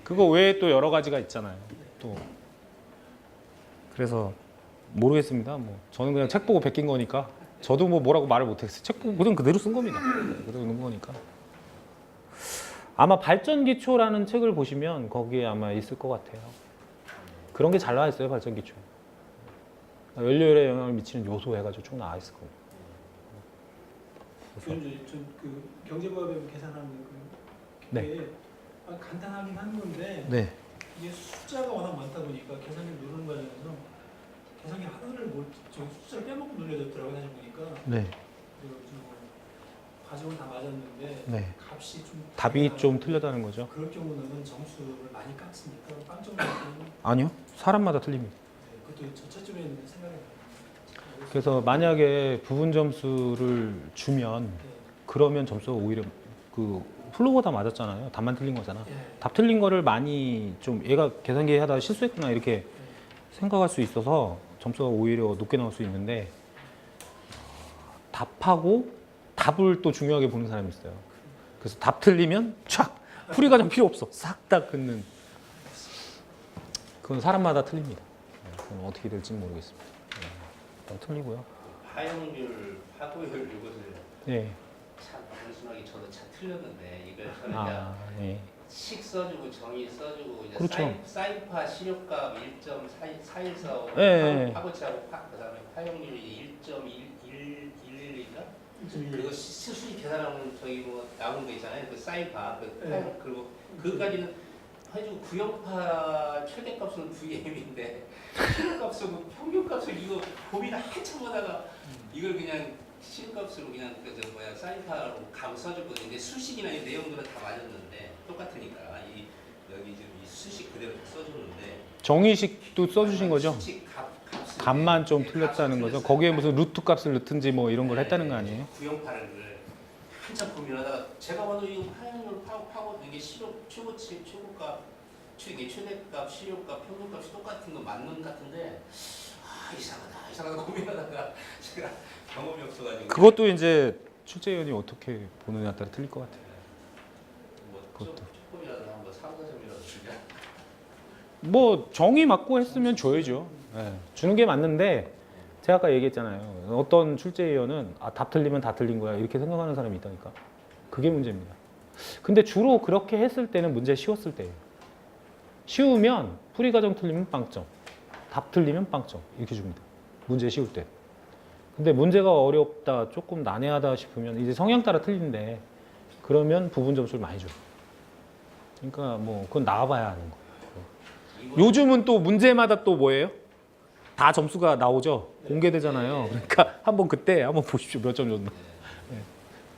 A: 그거 외에 또 여러 가지가 있잖아요. 또 그래서 모르겠습니다. 뭐 저는 그냥 책 보고 베낀 거니까 저도 뭐 뭐라고 말을 못했어요. 책 보고 그냥 그대로 쓴 겁니다. 그대로 쓴 거니까. 아마 발전 기초라는 책을 보시면 거기에 아마 있을 것 같아요. 그런 게 잘 나와 있어요. 발전 기초. 연료율에 영향을 미치는 요소 해가지고 쭉 나와 있을 거예요.
C: 그 경제부합에 계산하는 그게 간단하긴 한 건데
A: 네.
C: 이게 숫자가 워낙 많다 보니까 계산기 누르는 과정에서 계산기 하나를 숫자를 빼먹고 눌려졌더라고요. 사실 보니까
A: 네.
C: 그래가지고 과정은 다 맞았는데
A: 네.
C: 값이 좀
A: 답이 좀 틀렸다는 거죠.
C: 그럴 경우는 점수를 많이 깎습니까? 빵점 같은
A: 아니요. 사람마다 틀립니다.
C: 그것도 저차점에 생각이 나요.
A: 그래서 만약에 부분 점수를 주면 그러면 점수가 오히려 그 플로우가 다 맞았잖아요. 답만 틀린 거잖아. 답 틀린 거를 많이 좀 얘가 계산기 하다가 실수했구나 이렇게 생각할 수 있어서 점수가 오히려 높게 나올 수 있는데 답하고 답을 또 중요하게 보는 사람이 있어요. 그래서 답 틀리면 촥 풀이 과정 필요 없어. 싹 다 끊는. 그건 사람마다 틀립니다. 그건 어떻게 될지는 모르겠습니다. 틀리고요.
B: 화용률, 화고율 이것을
A: 네.
B: 참 단순하게 저도 참 틀렸는데 이걸 저는
A: 네.
B: 식 써주고 정의 써주고 이제
A: 그렇죠.
B: 사이파 시력값 1.414
A: 네.
B: 화고치하고 그다음에 화용률이 1.111인가? 그리고 수식 계산하면 저기 뭐 나오는 거 있잖아요. 그 사이파 그리고 그까지는 해주고 구형파 최대값은 VM인데 최대값은 평균값을 이거 고민 한참 하다가 이걸 그냥 실값으로 그냥 사이파로 가고 써줬거든요. 근데 수식이나 이 내용들은 다 맞았는데 똑같으니까 여기 지금 이 수식 그대로 써줬는데
A: 정의식도 써주신 거죠?
B: 수식
A: 값만 좀 틀렸다는 거죠. 거기에 무슨 루트 값을 넣든지 뭐 이런 걸 했다는 거 아니에요?
B: 구형파를 한참 고민하다가 제가 봐도 이거 화용률 파고 이게 시력 최고치 최고값 이게 최대값 시력값 평균값이 똑같은 거 맞는 것 같은데 이상하다 고민하다가 제가 경험이 없어가지고
A: 그것도 이제 출제위원이 어떻게 보느냐에 따라 틀릴 것 같아요. 그것도.
B: 조금이라도 한번 3-4점이라도 주냐?
A: 뭐 정이 맞고 했으면 줘야죠. 예, 주는 게 맞는데 제가 아까 얘기했잖아요. 어떤 출제위원은 답 틀리면 다 틀린 거야 이렇게 생각하는 사람이 있다니까. 그게 문제입니다. 근데 주로 그렇게 했을 때는 문제 쉬웠을 때예요. 쉬우면 풀이 과정 틀리면 빵점, 답 틀리면 빵점 이렇게 줍니다. 문제 쉬울 때. 근데 문제가 어렵다, 조금 난해하다 싶으면 이제 성향 따라 틀린데 그러면 부분 점수를 많이 줘요. 그러니까 뭐 그건 나와봐야 아는 거예요. 요즘은 또 문제마다 또 뭐예요? 다 점수가 나오죠. 공개되잖아요. 그러니까 한번 그때 한번 보십시오. 몇 점 줬나. 네.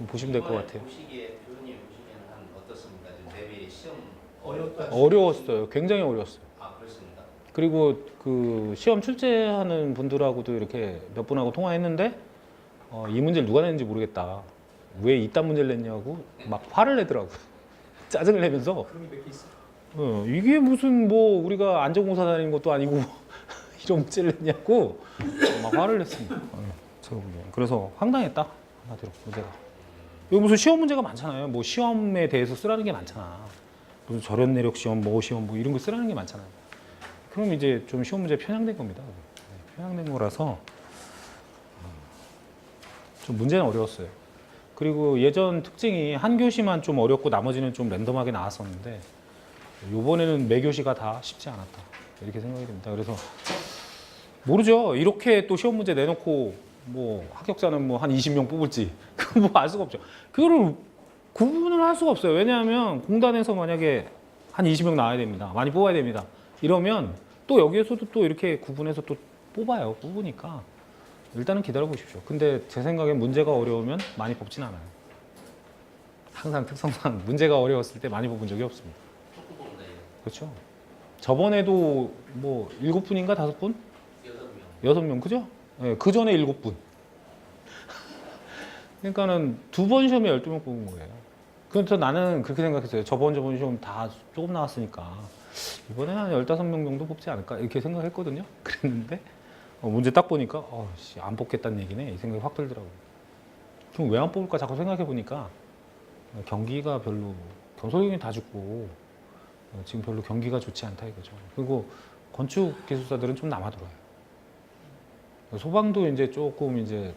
A: 보시면 될 것 같아요.
B: 보시기에 교수님 보시기에는 한 어떻습니까? 지금 내비 시험
A: 어려웠어요. 굉장히 어려웠어요.
B: 아 그렇습니다.
A: 그리고 그 시험 출제하는 분들하고도 이렇게 몇 분하고 통화했는데 이 문제를 누가 냈는지 모르겠다. 왜 이딴 문제를 냈냐고 막 화를 내더라고요. 짜증을 내면서
C: 그런 게 몇 개 있어요.
A: 이게 무슨 뭐 우리가 안전공사 다니는 것도 아니고 이런 문제를 냈냐고 막 화를 냈습니다. 제가 보기엔. 그래서 황당했다. 한마디로 문제가. 여기 무슨 시험 문제가 많잖아요. 뭐 시험에 대해서 쓰라는 게 많잖아. 무슨 절연 내력 시험, 뭐 시험, 뭐 이런 거 쓰라는 게 많잖아요. 그럼 이제 좀 시험 문제 편향된 겁니다. 편향된 거라서 좀 문제는 어려웠어요. 그리고 예전 특징이 한 교시만 좀 어렵고 나머지는 좀 랜덤하게 나왔었는데 이번에는 매 교시가 다 쉽지 않았다. 이렇게 생각이 됩니다. 그래서 모르죠. 이렇게 또 시험 문제 내놓고 뭐 합격자는 뭐 한 20명 뽑을지 그거 뭐 알 수가 없죠. 그거를 구분을 할 수가 없어요. 왜냐하면 공단에서 만약에 한 20명 나와야 됩니다. 많이 뽑아야 됩니다. 이러면 또 여기에서도 또 이렇게 구분해서 또 뽑아요. 뽑으니까 일단은 기다려 보십시오. 근데 제 생각엔 문제가 어려우면 많이 뽑진 않아요. 항상 특성상 문제가 어려웠을 때 많이 뽑은 적이 없습니다.
B: 조금 뽑는다 이거.
A: 그렇죠. 저번에도 뭐 7분인가 5분?
B: 6명.
A: 6명 그죠? 네, 그 전에 7분. 그러니까는 2번 시험에 12명 뽑은 거예요. 그래서 나는 그렇게 생각했어요. 저번 시험 다 조금 나왔으니까 이번에 한 15명 정도 뽑지 않을까 이렇게 생각했거든요. 그랬는데 문제 딱 보니까 안 뽑겠다는 얘기네 이 생각이 확 들더라고요. 그럼 왜 안 뽑을까 자꾸 생각해 보니까 경기가 별로 경솔경이 다 죽고 지금 별로 경기가 좋지 않다 이거죠. 그리고 건축 기술사들은 좀 남아돌아요. 소방도 이제 조금 이제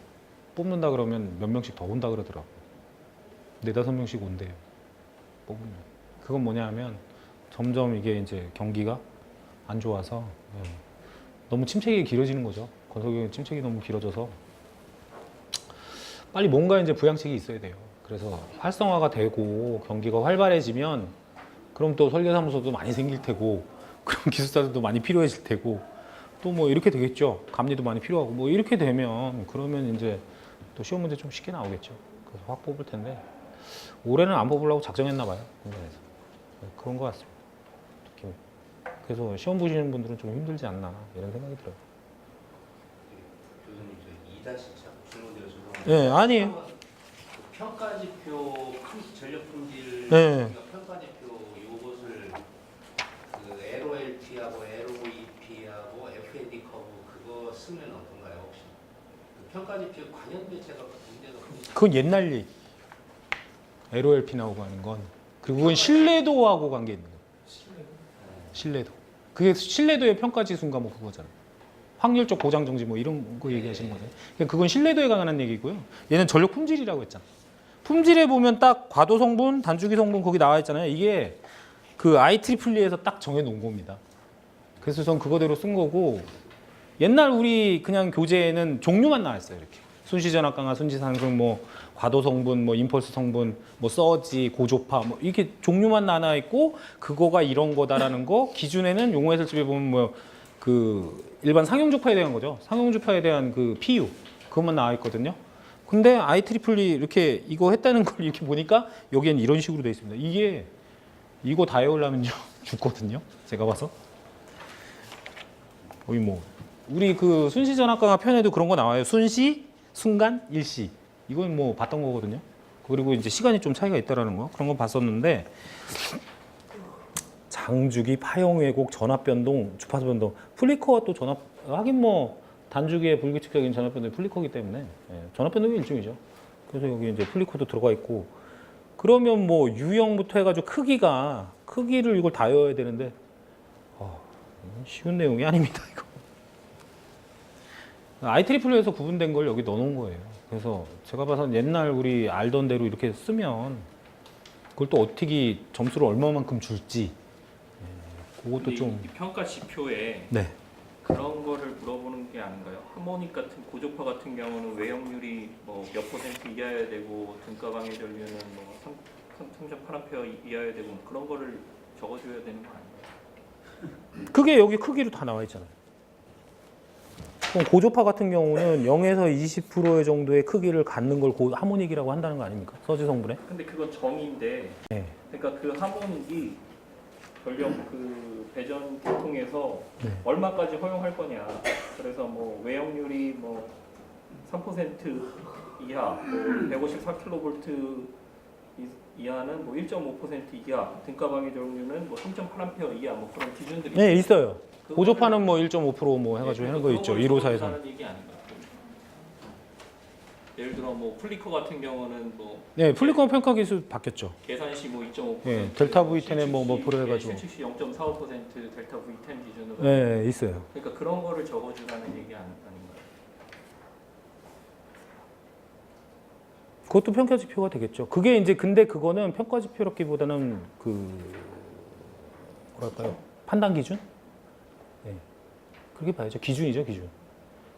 A: 뽑는다 그러면 몇 명씩 더 온다 그러더라고요. 4-5명씩 온대요. 뽑으면. 그건 뭐냐 하면 점점 이게 이제 경기가 안 좋아서 너무 침체기 길어지는 거죠. 건설경의 침체기 너무 길어져서 빨리 뭔가 이제 부양책이 있어야 돼요. 그래서 활성화가 되고 경기가 활발해지면 그럼 또 설계사무소도 많이 생길 테고 그럼 기술사들도 많이 필요해질 테고 또 뭐 이렇게 되겠죠. 감리도 많이 필요하고 뭐 이렇게 되면 그러면 이제 또 시험 문제 좀 쉽게 나오겠죠. 그래서 확 뽑을 텐데 올해는 안 뽑으려고 작정했나 봐요. 공단에서. 그런 것 같습니다. 느낌이. 그래서 시험 보시는 분들은 좀 힘들지 않나 이런 생각이 들어요.
B: 교수님 저 2-4 질문 드려서
A: 네, 아니에요.
B: 평가지표 전력 품질
A: 네.
B: 평가지표 요것을 그 LOLP하고 LOEP하고 FAD 커브 그거 쓰면 어떤가요 혹시? 그 평가지표 관련 배치가 문제가 큽니다.
A: 그건 옛날 얘기. LOLP 나오고 하는 건 그리고 그건 신뢰도하고 관계 있는 거예요. 신뢰도. 그게 신뢰도의 평가 지수인가 뭐 그거잖아요. 확률적 보장 정지 뭐 이런 거 얘기하시는 거잖아요. 그러니까 그건 신뢰도에 관한 얘기고요. 얘는 전력 품질이라고 했잖아. 품질에 보면 딱 과도 성분, 단주기 성분 거기 나와 있잖아요. 이게 그 IEEE에서 딱 정해 놓은 겁니다. 그래서 전 그거대로 쓴 거고 옛날 우리 그냥 교재에는 종류만 나왔어요. 이렇게 순시전압 강화, 순시상승, 뭐 과도 성분, 뭐 임펄스 성분, 뭐 서지, 고조파, 뭐 이렇게 종류만 나눠 있고 그거가 이런 거다라는 거 기준에는 용어 해설집에 보면 뭐 그 일반 상용주파에 대한 거죠. 상용주파에 대한 그 PU 그것만 나와 있거든요. 근데 IEEE 이렇게 이거 했다는 걸 이렇게 보니까 여기엔 이런 식으로 돼 있습니다. 이게 이거 다 외우려면요 죽거든요. 제가 봐서. 거의 뭐 우리 그 순시전압 강화 편에도 그런 거 나와요. 순시, 순간, 일시. 이건 뭐 봤던 거거든요. 그리고 이제 시간이 좀 차이가 있다라는 거 그런 거 봤었는데 장주기, 파형 왜곡, 전압 변동, 주파수 변동, 플리커가 또 전압 하긴 뭐 단주기의 불규칙적인 전압 변동이 플리커이기 때문에 전압 변동이 일종이죠. 그래서 여기 이제 플리커도 들어가 있고 그러면 뭐 유형부터 해가지고 크기를 이걸 다 외워야 되는데 쉬운 내용이 아닙니다 이거. IEEE에서 구분된 걸 여기 넣어놓은 거예요. 그래서 제가 봐서는 옛날 우리 알던 대로 이렇게 쓰면 그걸 또 어떻게 점수를 얼마만큼 줄지 그것도
D: 근데
A: 좀
D: 이 평가 지표에
A: 네.
D: 그런 거를 물어보는 게 아닌가요? 하모닉 같은 고조파 같은 경우는 외형률이 뭐 몇 퍼센트 이하여야 되고 등가 방해 전류는 뭐 3.8A 이하여야 되고 그런 거를 적어줘야 되는 거 아닌가요?
A: 그게 여기 크기로 다 나와 있잖아요. 그럼 고조파 같은 경우는 0에서 20% 정도의 크기를 갖는 걸 하모닉이라고 한다는 거 아닙니까? 서지 성분에?
D: 근데 그건 정의인데,
A: 네.
D: 그러니까 그 하모닉이 전력 그 배전 계통에서
A: 네.
D: 얼마까지 허용할 거냐. 그래서 뭐 외형률이 뭐 3% 이하, 뭐 154kV 이하는 뭐 1.5% 이하, 등가 방해 전류는 뭐 3.8A 이하, 뭐 그런 기준들이
A: 네, 있어요.
D: 그거는-
A: 고조파는 뭐 1.5%뭐 해가지고 하는 거 있죠. 154에서.
D: 하는 얘기 아닌가? 예를 들어 뭐 플리커 같은 경우는 뭐
A: 네, 플리커 평가 기술 바뀌었죠.
D: 계산시 뭐 2.5%,
A: 예, 델타 V10에 뭐 프로 해가지고.
D: 실측시 0.45% 델타 V10 기준으로.
A: 네, 있어요.
D: 그러니까 그런 거를 적어주라는 얘기 아닌가요?
A: 그것도 평가 지표가 되겠죠. 그게 이제 근데 그거는 평가 지표라기보다는 그 뭐랄까요? 판단 기준? 네. 그렇게 봐야죠. 기준이죠, 기준.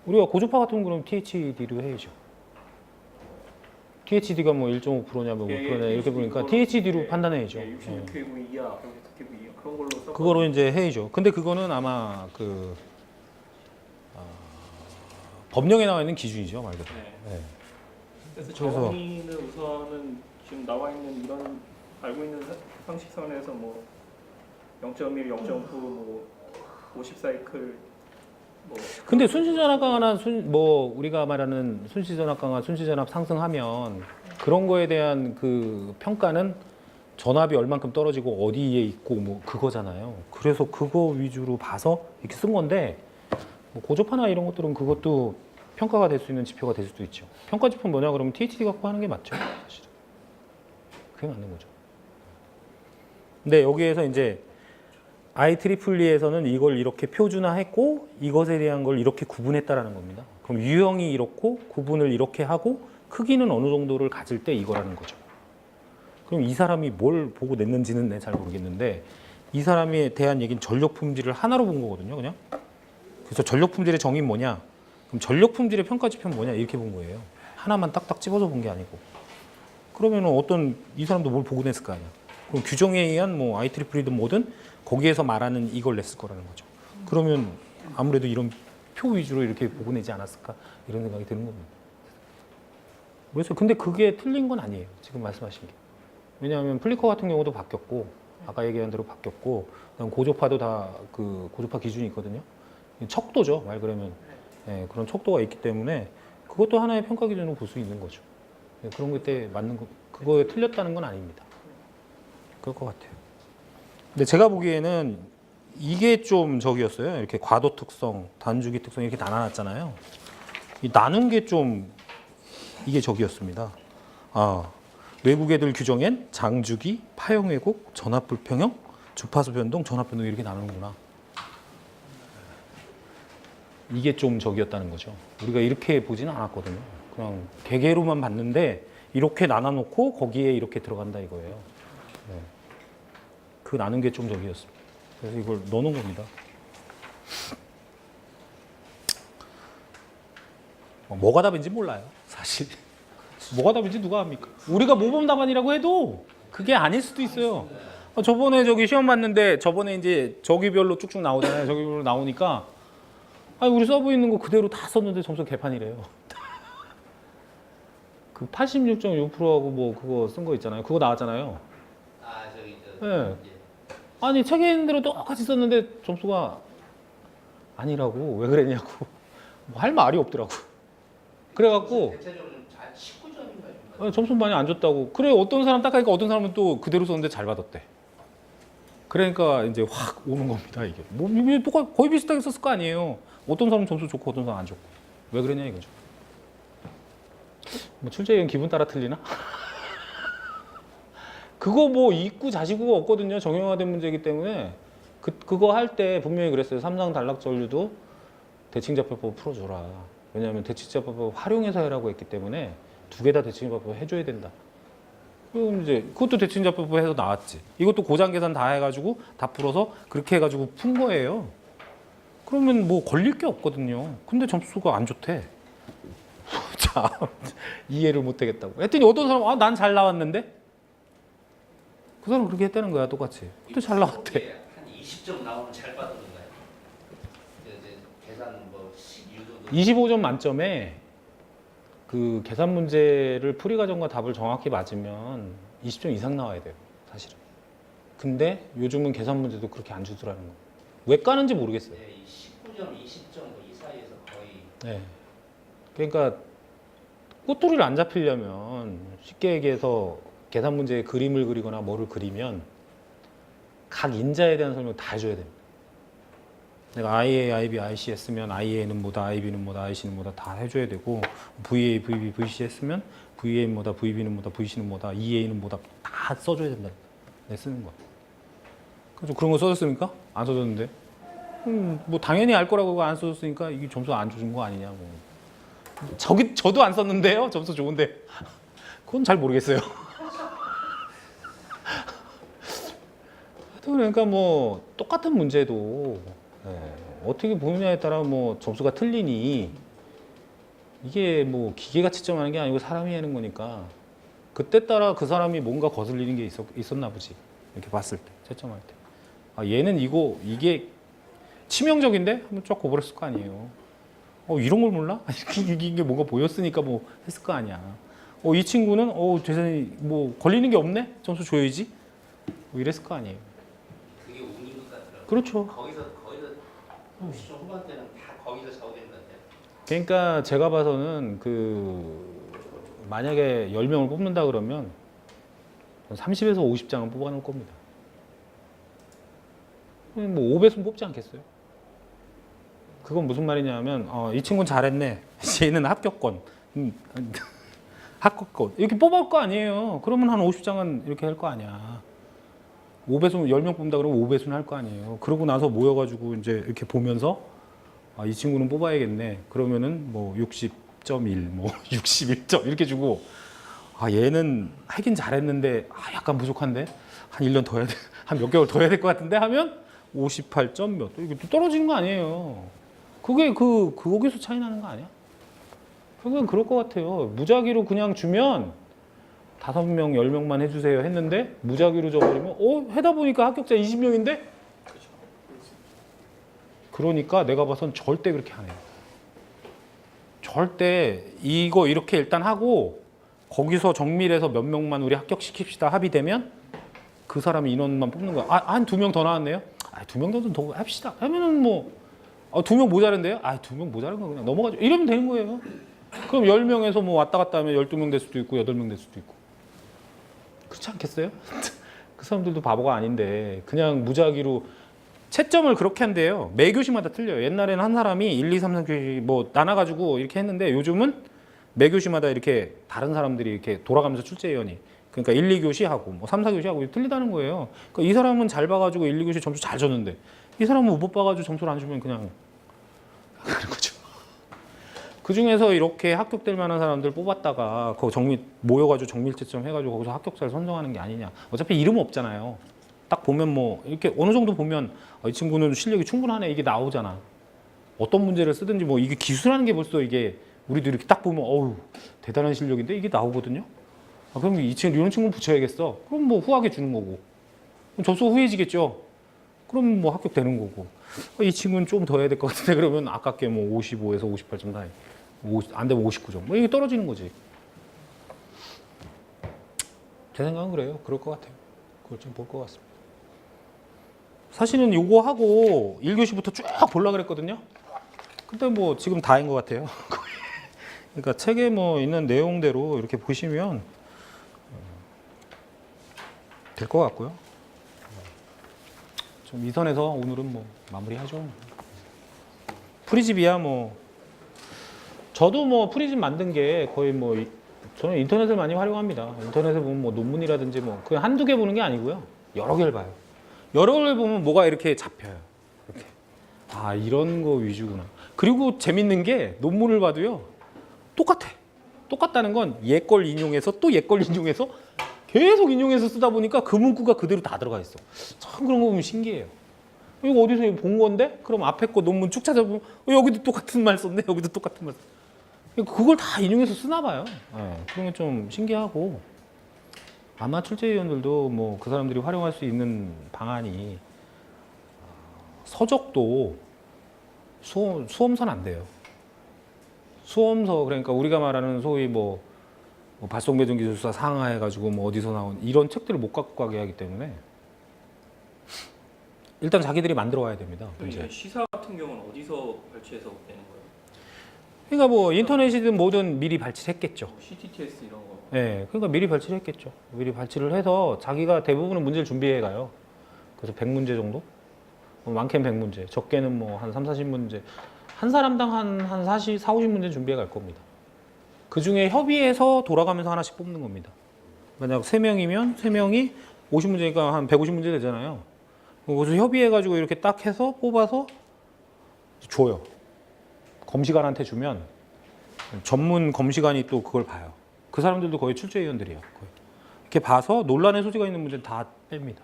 A: 우리가 고조파 같은 경우는 THD로 해야죠. THD가 뭐 1.5%냐 뭐 5%냐 이렇게 보니까 THD로 판단해야죠.
D: 66kV 이하, 109kV 이하 그런 걸로 써.
A: 그거로 이제 해야죠. 근데 그거는 아마 그 법령에 나와 있는 기준이죠, 말 그대로.
D: 네.
A: 네.
D: 그래서
A: 그래서-
D: 정의는 우선은 지금 나와 있는 이런 알고 있는 상식선에서 뭐 0.1, 0.9, 뭐 50사이클 뭐
A: 근데 순시전압 강화나 뭐 우리가 말하는 순시전압 강화, 순시전압 상승하면 그런 거에 대한 그 평가는 전압이 얼만큼 떨어지고 어디에 있고 뭐 그거잖아요. 그래서 그거 위주로 봐서 이렇게 쓴 건데 뭐 고조파나 이런 것들은 그것도 평가가 될 수 있는 지표가 될 수도 있죠. 평가 지표는 뭐냐 그러면 THD 갖고 하는 게 맞죠, 사실은. 그게 맞는 거죠. 근데 여기에서 이제 IEE에서는 이걸 이렇게 표준화했고 이것에 대한 걸 이렇게 구분했다라는 겁니다. 그럼 유형이 이렇고 구분을 이렇게 하고 크기는 어느 정도를 가질 때 이거라는 거죠. 그럼 이 사람이 뭘 보고 냈는지는 내 잘 모르겠는데 이 사람에 대한 얘기는 전력 품질을 하나로 본 거거든요, 그냥. 그래서 전력 품질의 정의는 뭐냐? 그럼 전력 품질의 평가 지표는 뭐냐? 이렇게 본 거예요. 하나만 딱딱 집어서 본 게 아니고. 그러면은 어떤 이 사람도 뭘 보고 냈을 거 아니야. 그럼 규정에 의한 뭐 IEEE든 뭐든 거기에서 말하는 이걸 냈을 거라는 거죠. 그러면 아무래도 이런 표 위주로 이렇게 보고 내지 않았을까 이런 생각이 드는 겁니다. 그래서 근데 그게 틀린 건 아니에요. 지금 말씀하신 게. 왜냐하면 플리커 같은 경우도 바뀌었고 아까 얘기한 대로 바뀌었고 그다음 고조파도 다 그 고조파 기준이 있거든요. 척도죠, 말 그러면. 네, 그런 척도가 있기 때문에 그것도 하나의 평가 기준으로 볼 수 있는 거죠. 네, 그런 것 때 맞는 거, 그거에 틀렸다는 건 아닙니다. 그럴 것 같아요. 근데 제가 보기에는 이게 좀 저기였어요. 이렇게 과도 특성, 단주기 특성 이렇게 나눠놨잖아요. 이 나눈 게 좀 이게 저기였습니다. 외국 애들 규정엔 장주기, 파형 왜곡, 전압 불평형, 주파수 변동, 전압 변동 이렇게 나누는구나. 이게 좀 저기였다는 거죠. 우리가 이렇게 보지는 않았거든요. 그냥 개개로만 봤는데 이렇게 나눠놓고 거기에 이렇게 들어간다 이거예요. 네. 그 나눈 게 좀 저기였습니다. 그래서 이걸 넣어놓은 겁니다. 뭐가 답인지 몰라요, 사실. 뭐가 답인지 누가 합니까? 우리가 모범 답안이라고 해도 그게 아닐 수도 있어요. 저번에 저기 시험 봤는데 저번에 이제 저기별로 쭉쭉 나오잖아요. 저기별로 나오니까 아니 우리 서브 있는 거 그대로 다 썼는데 점수 개판이래요. 그 86.6%하고 뭐 그거 쓴 거 있잖아요. 그거 나왔잖아요.
B: 저기
A: 네. 아니 책에 있는 대로 똑같이 썼는데 점수가 아니라고 왜 그랬냐고 뭐 할 말이 없더라고. 그래갖고
B: 대체적으로 한 19점인가요?
A: 점수 많이 안 줬다고. 그래 어떤 사람 딱 하니까 어떤 사람은 또 그대로 썼는데 잘 받았대. 그러니까 이제 확 오는 겁니다 이게. 뭐 이게 똑같 거의 비슷하게 썼을 거 아니에요. 어떤 사람은 점수 좋고 어떤 사람 안 좋고. 왜 그러냐 이거죠. 뭐 출제위원 기분 따라 틀리나? 그거 뭐 있고 자시고가 없거든요. 정형화된 문제이기 때문에 그거 할 때 분명히 그랬어요. 삼상 단락전류도 대칭자표법 풀어줘라. 왜냐하면 대칭자표법 활용해서 해라고 했기 때문에 두 개 다 대칭자표법 해줘야 된다. 그럼 이제 그것도 대칭자표법 해서 나왔지. 이것도 고장 계산 다 해가지고 다 풀어서 그렇게 해가지고 푼 거예요. 그러면 뭐 걸릴 게 없거든요. 근데 점수가 안 좋대. 참 이해를 못 하겠다고. 했더니 어떤 사람은 난 잘 나왔는데? 그 사람은 그렇게 했다는 거야 똑같이. 또 잘 나왔대.
B: 한 20점 나오면 잘 받은 건가요? 이제 계산 뭐 12도
A: 25점 만점에 그 계산 문제를 풀이 과정과 답을 정확히 맞으면 20점 이상 나와야 돼요, 사실은. 근데 요즘은 계산 문제도 그렇게 안 주더라는 거. 왜 까는지 모르겠어요.
B: 네, 19점, 20점 뭐이 사이에서 거의
A: 네. 그러니까 꼬투리를 안 잡히려면 쉽게 얘기해서 계산 문제에 그림을 그리거나 뭐를 그리면 각 인자에 대한 설명 다 해줘야 됩니다. 내가 IA, IB, IC 했으면 IA는 뭐다, IB는 뭐다, IC는 뭐다 다 해줘야 되고 VA, VB, VC 했으면 VA는 뭐다, VB는 뭐다, VC는 뭐다, EA는 뭐다 다 써줘야 된다. 내 쓰는 거야. 그래서 그런 거 써줬습니까? 안 써줬는데. 뭐 당연히 알 거라고 안 써줬으니까 이게 점수 안 줘준 거 아니냐고. 저도 안 썼는데요. 점수 좋은데. 그건 잘 모르겠어요. 그러니까 뭐 똑같은 문제도 어떻게 보느냐에 따라 뭐 점수가 틀리니 이게 뭐 기계가 채점하는 게 아니고 사람이 하는 거니까 그때 따라 그 사람이 뭔가 거슬리는 게 있었나 보지. 이렇게 봤을 때 채점할 때. 얘는 이게 치명적인데? 하면 쫙 고버렸을 거 아니에요. 이런 걸 몰라? 이게 뭔가 보였으니까 뭐 했을 거 아니야. 이 친구는 대단히 뭐 걸리는 게 없네? 점수 줘야지. 뭐 이랬을 거 아니에요.
B: 그게 운인 것 같더라고요.
A: 그렇죠.
B: 거기서 50점 후반대는 다 거기서 좌우되는 것 같아요.
A: 그러니까 제가 봐서는 만약에 10명을 뽑는다 그러면 30에서 50장은 뽑아놓을 겁니다. 뭐 5배수는 뽑지 않겠어요? 그건 무슨 말이냐면 이 친구는 잘했네. 얘는 합격권. 합격권. 이렇게 뽑을 거 아니에요. 그러면 한 50장은 이렇게 할 거 아니야. 5배수 10명 뽑는다 그러면 5배수는 할 거 아니에요. 그러고 나서 모여가지고 이제 이렇게 보면서 이 친구는 뽑아야겠네. 그러면은 뭐 60.1, 뭐 61점 이렇게 주고 얘는 하긴 잘했는데 약간 부족한데 한 1년 더 해야 돼. 한 몇 개월 더 해야 될 것 같은데 하면 58점 몇. 이게 또 떨어지는 거 아니에요. 그게 거기서 차이 나는 거 아니야? 그건 그럴 것 같아요. 무작위로 그냥 주면 5명, 10명만 해주세요 했는데 무작위로 줘버리면 해다 보니까 합격자 20명인데? 그러니까 내가 봐선 절대 그렇게 안 해요. 절대 이거 이렇게 일단 하고 거기서 정밀해서 몇 명만 우리 합격시킵시다 합의되면 그 사람 인원만 뽑는 거야. 한 2명 더 나왔네요? 2명 더 합시다. 하면은 뭐 2명 모자른데요? 2명 모자른 거 그냥 넘어가죠. 이러면 되는 거예요. 그럼 10명에서 뭐 왔다 갔다 하면 12명 될 수도 있고 8명 될 수도 있고. 그렇지 않겠어요? 그 사람들도 바보가 아닌데 그냥 무작위로 채점을 그렇게 한대요. 매 교시마다 틀려요. 옛날에는 한 사람이 1, 2, 3, 4교시 뭐 나눠가지고 이렇게 했는데 요즘은 매 교시마다 이렇게 다른 사람들이 이렇게 돌아가면서 출제위원이 그러니까 1, 2교시 하고 뭐 3, 4교시 하고 틀리다는 거예요. 그러니까 이 사람은 잘 봐가지고 1, 2교시 점수 잘 줬는데 이 사람은 못 봐가지고 점수를 안 주면 그냥 그런 거죠. 그 중에서 이렇게 합격될 만한 사람들 뽑았다가 그 모여가지고 정밀채점 해가지고 거기서 합격자를 선정하는 게 아니냐. 어차피 이름 없잖아요. 딱 보면 뭐 이렇게 어느 정도 보면 이 친구는 실력이 충분하네 이게 나오잖아. 어떤 문제를 쓰든지 뭐 이게 기술하는 게 벌써 이게 우리도 이렇게 딱 보면 어우 대단한 실력인데 이게 나오거든요. 그럼 이 친구 이런 친구는 붙여야겠어. 그럼 뭐 후하게 주는 거고. 그럼 점수가 후해지겠죠. 그럼 뭐 합격되는 거고. 이 친구는 좀 더 해야 될 것 같은데 그러면 아깝게 뭐 55에서 58점 다 해. 안 되면 59점. 뭐 이게 떨어지는 거지. 제 생각은 그래요. 그럴 것 같아요. 그걸 좀 볼 것 같습니다. 사실은 요거 하고 1교시부터 쭉 보려고 그랬거든요. 근데 뭐 지금 다인 것 같아요. 그러니까 책에 뭐 있는 내용대로 이렇게 보시면 될 것 같고요. 좀 이 선에서 오늘은 뭐 마무리하죠. 프리집이야 뭐 저도 뭐 프리집 만든 게 거의 뭐 저는 인터넷을 많이 활용합니다. 인터넷에 보면 뭐 논문이라든지 뭐 그냥 한두 개 보는 게 아니고요. 여러 개를 봐요. 여러 개를 보면 뭐가 이렇게 잡혀요. 이렇게. 아, 이런 거 위주구나. 그리고 재밌는 게 논문을 봐도요. 똑같아. 똑같다는 건 얘 걸 인용해서 또 얘 걸 인용해서 계속 인용해서 쓰다 보니까 그 문구가 그대로 다 들어가 있어. 참 그런 거 보면 신기해요. 이거 어디서 본 건데? 그럼 앞에 거 논문 쭉 찾아보면 여기도 똑같은 말 썼네. 여기도 똑같은 말 썼네. 그걸 다 인용해서 쓰나 봐요. 네, 그런 게 좀 신기하고 아마 출제위원들도 뭐 그 사람들이 활용할 수 있는 방안이 서적도 수험서는 안 돼요. 수험서 그러니까 우리가 말하는 소위 뭐 발송배정 기술사 상하해가지고 뭐 어디서 나온 이런 책들을 못 갖고 가게 하기 때문에 일단 자기들이 만들어 와야 됩니다.
D: 이제 시사 같은 경우는 어디서 발췌해서 내는 거예요?
A: 그러니까 뭐 인터넷이든 뭐든 미리 발췌했겠죠.
D: CTTS 이런 거.
A: 네, 그러니까 미리 발췌를 했겠죠. 미리 발췌를 해서 자기가 대부분의 문제를 준비해 가요. 그래서 100문제 정도? 많게는 100문제, 적게는 뭐 한 3, 40문제. 한 사람당 한 40, 50문제 준비해 갈 겁니다. 그 중에 협의해서 돌아가면서 하나씩 뽑는 겁니다. 만약 3명이면 3명이 50문제니까 한 150문제 되잖아요. 그래서 협의해가지고 이렇게 딱 해서 뽑아서 줘요. 검시관한테 주면 전문 검시관이 또 그걸 봐요. 그 사람들도 거의 출제위원들이에요. 거의. 이렇게 봐서 논란의 소지가 있는 문제는 다 뺍니다.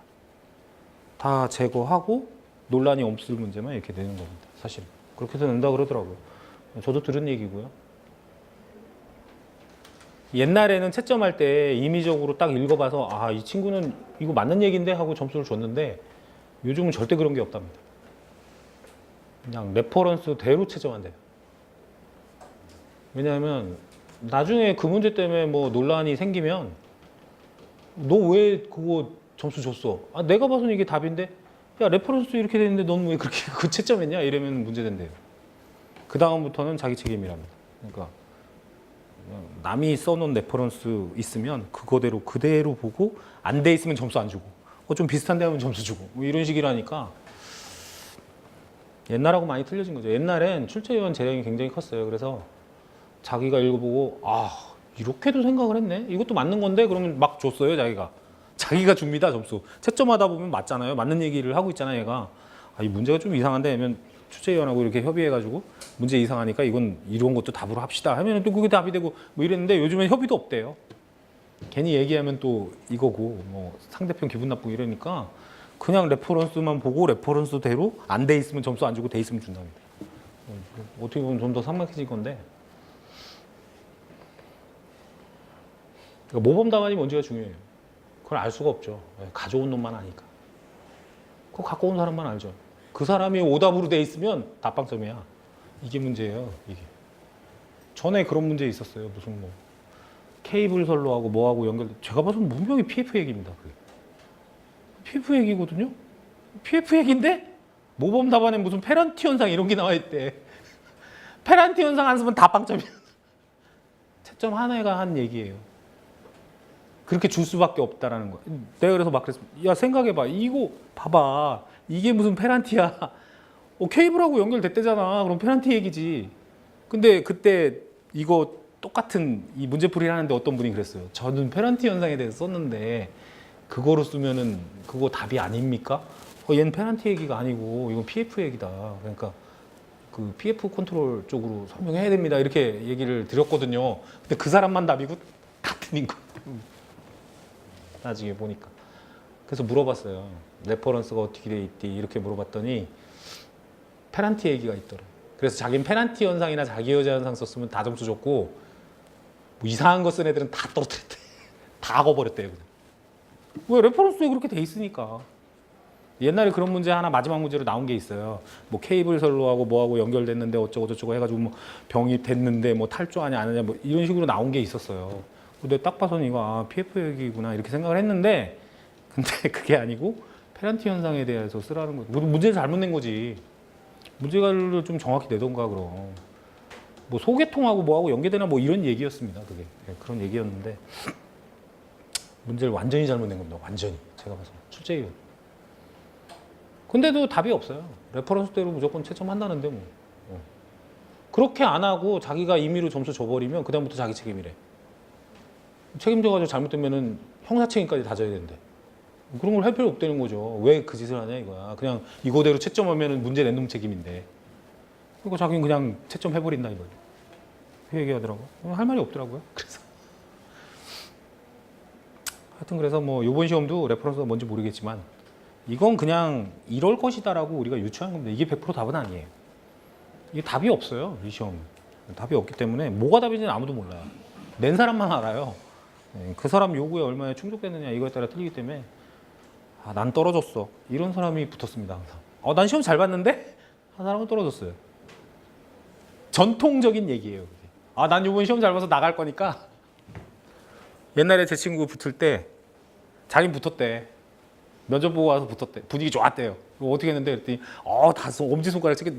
A: 다 제거하고 논란이 없을 문제만 이렇게 내는 겁니다. 사실 그렇게 해서 낸다 그러더라고요. 저도 들은 얘기고요. 옛날에는 채점할 때 임의적으로 딱 읽어봐서 아, 이 친구는 이거 맞는 얘기인데 하고 점수를 줬는데 요즘은 절대 그런 게 없답니다. 그냥 레퍼런스대로 채점한대요. 왜냐하면 나중에 그 문제 때문에 뭐 논란이 생기면 너 왜 그거 점수 줬어? 아, 내가 봐서는 이게 답인데 야, 레퍼런스 이렇게 되는데 넌 왜 그렇게 그 채점했냐? 이러면 문제 된대요. 그 다음부터는 자기 책임이랍니다. 그러니까 남이 써놓은 레퍼런스 있으면 그거대로 그대로 보고 안 돼 있으면 점수 안 주고 좀 비슷한데 하면 점수 주고 뭐 이런 식이라니까 옛날하고 많이 틀려진 거죠. 옛날엔 출제위원 재량이 굉장히 컸어요. 그래서 자기가 읽어보고 아, 이렇게도 생각을 했네. 이것도 맞는 건데 그러면 막 줬어요. 자기가 줍니다. 점수. 채점하다 보면 맞잖아요. 맞는 얘기를 하고 있잖아요. 얘가 아, 이 문제가 좀 이상한데 하면 출제위원하고 이렇게 협의해가지고 문제 이상하니까 이건 이런 것도 답으로 합시다 하면 또 그게 답이 되고 뭐 이랬는데 요즘엔 협의도 없대요. 괜히 얘기하면 또 이거고 뭐 상대편 기분 나쁘고 이러니까 그냥 레퍼런스만 보고 레퍼런스대로 안 돼 있으면 점수 안 주고 돼 있으면 준답니다. 어떻게 보면 좀 더 삭막해질 건데 그러니까 모범 답안이 뭔지가 중요해요. 그걸 알 수가 없죠. 가져온 놈만 아니까. 그거 갖고 온 사람만 알죠. 그 사람이 오답으로 돼 있으면 답방점이야. 이게 문제예요. 이게. 전에 그런 문제 있었어요. 무슨 뭐 케이블 선로하고 뭐하고 연결돼. 제가 봐서는 분명히 PF 얘기입니다. 그게. PF 얘기거든요. PF 얘기인데 모범 답안에 무슨 페런티 현상 이런 게 나와 있대. 페런티 현상 안 쓰면 답방점이야. 채점 하나가 한 얘기예요. 그렇게 줄 수밖에 없다라는 거야. 내가 그래서 막 그랬습니다. 야, 생각해봐. 이거 봐봐. 이게 무슨 페란티야. 케이블하고 연결됐대잖아. 그럼 페란티 얘기지. 근데 그때 이거 똑같은 이 문제풀이를 하는데 어떤 분이 그랬어요. 저는 페란티 현상에 대해서 썼는데 그거로 쓰면은 그거 답이 아닙니까? 얘는 페란티 얘기가 아니고 이건 PF 얘기다. 그러니까 그 PF 컨트롤 쪽으로 설명해야 됩니다. 이렇게 얘기를 드렸거든요. 근데 그 사람만 답이고 다 틀린 거예요. 나중에 보니까. 그래서 물어봤어요. 레퍼런스가 어떻게 돼 있디? 이렇게 물어봤더니 페란티 얘기가 있더래. 그래서 자기는 페란티 현상이나 자기여자 현상 썼으면 다 점수 줬고 뭐 이상한 거 쓴 애들은 다 떨어뜨렸대. 다 악어버렸대요. 왜? 레퍼런스에 그렇게 돼 있으니까. 옛날에 그런 문제 하나 마지막 문제로 나온 게 있어요. 뭐 케이블 선로하고 뭐하고 연결됐는데 어쩌고 저쩌고 해가지고 뭐 병이 됐는데 뭐 탈조하냐 안 하냐 뭐 이런 식으로 나온 게 있었어요. 근데 딱 봐서는 이거 PF 얘기구나 이렇게 생각을 했는데 근데 그게 아니고 페란티 현상에 대해서 쓰라는 거지. 문제를 잘못 낸 거지. 문제를 좀 정확히 내던가 그럼. 뭐 소개통하고 뭐하고 연계되나 뭐 이런 얘기였습니다. 그게 그런 얘기였는데 문제를 완전히 잘못 낸 겁니다. 완전히 제가 봐서 출제위원. 근데도 답이 없어요. 레퍼런스대로 무조건 채점한다는데 뭐. 그렇게 안 하고 자기가 임의로 점수 줘버리면 그다음부터 자기 책임이래. 책임져가지고 잘못되면은 형사책임까지 다 져야 되는데 그런 걸 할 필요 없다는 거죠. 왜 그 짓을 하냐 이거야. 그냥 이거대로 채점하면은 문제 낸 놈 책임인데. 그리고 자기는 그냥 채점 해버린다 이거예요. 그 얘기하더라고. 할 말이 없더라고요. 그래서 하여튼 그래서 뭐 이번 시험도 레퍼런스가 뭔지 모르겠지만 이건 그냥 이럴 것이다라고 우리가 유추하는 겁니다. 이게 100% 답은 아니에요. 이게 답이 없어요. 이 시험 답이 없기 때문에 뭐가 답인지는 아무도 몰라요. 낸 사람만 알아요. 그 사람 요구에 얼마나 충족되느냐 이거에 따라 틀리기 때문에 아, 난 떨어졌어. 이런 사람이 붙었습니다. 항상. 난 시험 잘 봤는데 한 사람은 떨어졌어요. 전통적인 얘기예요. 그게. 난 이번 시험 잘 봐서 나갈 거니까. 옛날에 제 친구 붙을 때 자긴 붙었대. 면접 보고 와서 붙었대. 분위기 좋았대요. 어떻게 했는데 그랬더니 다 엄지손가락 찍어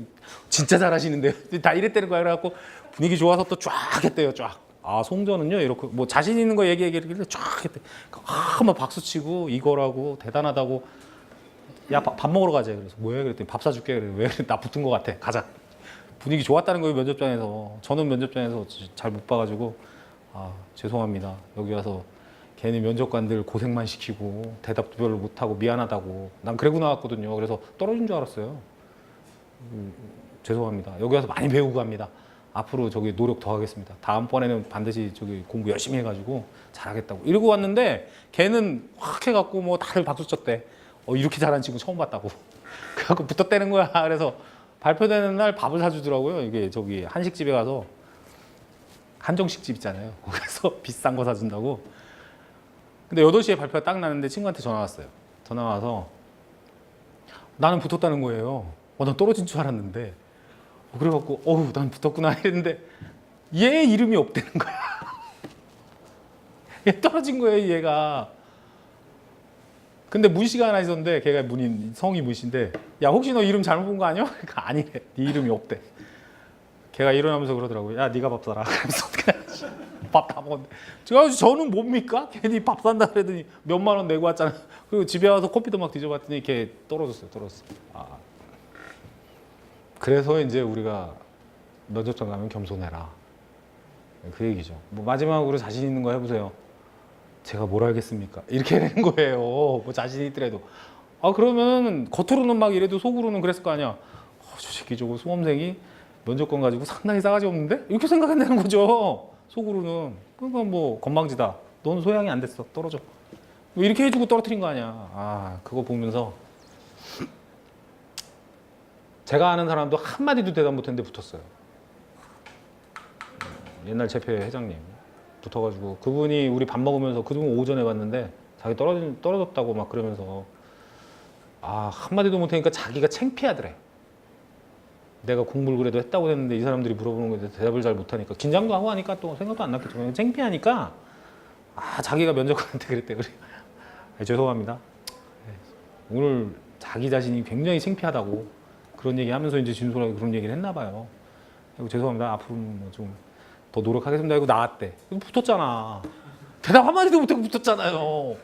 A: 진짜 잘하시는데요. 다 이랬다는 거야. 그래갖고 분위기 좋아서 또 쫙 했대요. 쫙. 송전은요 이렇게 뭐 자신 있는 거 얘기하길래 쫙 했대. 막 박수 치고 이거라고 대단하다고. 야 밥 먹으러 가자. 그래서 뭐야? 그랬더니 밥 사줄게. 그래 왜? 나 붙은 거 같아. 가자. 분위기 좋았다는 거예요 면접장에서. 저는 면접장에서 잘 못 봐가지고 죄송합니다. 여기 와서 괜히 면접관들 고생만 시키고 대답도 별로 못하고 미안하다고. 난 그러고 나왔거든요. 그래서 떨어진 줄 알았어요. 죄송합니다. 여기 와서 많이 배우고 갑니다. 앞으로 저기 노력 더 하겠습니다. 다음번에는 반드시 저기 공부 열심히 해가지고 잘하겠다고. 이러고 왔는데 걔는 확 해갖고 뭐 다들 박수 쳤대. 이렇게 잘하는 친구 처음 봤다고. 그래갖고 붙었다는 거야. 그래서 발표되는 날 밥을 사주더라고요. 이게 저기 한식집에 가서 한정식집 있잖아요. 거기서 비싼 거 사준다고. 근데 8시에 발표가 딱 나는데 친구한테 전화 왔어요. 전화 와서 나는 붙었다는 거예요. 난 떨어진 줄 알았는데. 그래갖고 난 붙었구나 이랬는데 얘 이름이 없다는 거야. 얘 떨어진 거예요 얘가. 근데 문씨가 하나 있었는데 걔가 성이 문씨인데 야 혹시 너 이름 잘못 본 거 아니야? 그러니까 아니래. 네 이름이 없대. 걔가 일어나면서 그러더라고요. 야 네가 밥 사라. 그래서 밥 다 먹었는데 저는 뭡니까? 괜히 밥 산다 그러더니 몇만 원 내고 왔잖아. 그리고 집에 와서 커피도 막 뒤져봤더니 걔 떨어졌어요. 그래서 이제 우리가 면접장 가면 겸손해라. 그 얘기죠. 뭐 마지막으로 자신 있는 거 해보세요. 제가 뭘 알겠습니까? 이렇게 되는 거예요. 뭐 자신 있더라도. 그러면 겉으로는 막 이래도 속으로는 그랬을 거 아니야. 저 새끼 저거 수험생이 면접관 가지고 상당히 싸가지 없는데? 이렇게 생각한다는 거죠. 속으로는. 그러니까 뭐 건방지다. 넌 소양이 안 됐어. 떨어져. 뭐 이렇게 해주고 떨어뜨린 거 아니야. 그거 보면서 제가 아는 사람도 한마디도 대답 못했는데 붙었어요. 옛날 재패 회장님 붙어가지고 그분이 우리 밥 먹으면서 그분 오전에 봤는데 자기 떨어졌다고 막 그러면서 한마디도 못하니까 자기가 창피하더래. 내가 공부를 그래도 했다고 했는데 이 사람들이 물어보는 거에 대해서 대답을 잘 못하니까 긴장도 하고 하니까 또 생각도 안 났겠죠. 그냥 창피하니까 자기가 면접관한테 그랬대. 그래. 죄송합니다. 오늘 자기 자신이 굉장히 창피하다고 그런 얘기하면서 이제 진솔하게 그런 얘기를 했나 봐요. 죄송합니다. 앞으로 좀 더 노력하겠습니다. 이거 나왔대. 붙었잖아. 대답 한마디도 못하고 붙었잖아요.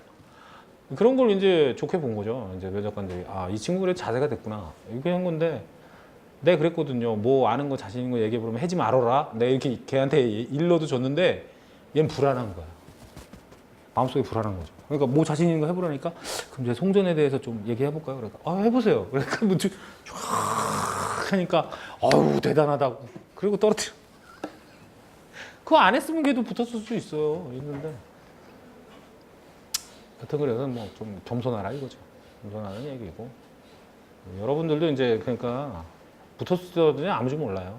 A: 그런 걸 이제 좋게 본 거죠. 이제 면접관들이 이 친구 그래 자세가 됐구나. 이렇게 한 건데 내가 그랬거든요. 뭐 아는 거 자신 있는 거 얘기해 보면 하지 말아라. 내가 이렇게 걔한테 일러도 줬는데 얘는 불안한 거야. 마음속에 불안한 거죠. 그러니까 뭐 자신 있는 거 해보라니까 그럼 이제 송전에 대해서 좀 얘기해 볼까요? 그러니까 해보세요. 그러니까 뭐 쫙 하니까 대단하다고. 그리고 떨어뜨려. 그거 안 했으면 걔도 붙었을 수 있어요. 있는데. 여튼 그래서 뭐 좀 겸손하라 이거죠. 겸손하는 얘기고. 여러분들도 이제 그러니까 붙었을 때 아무지 몰라요.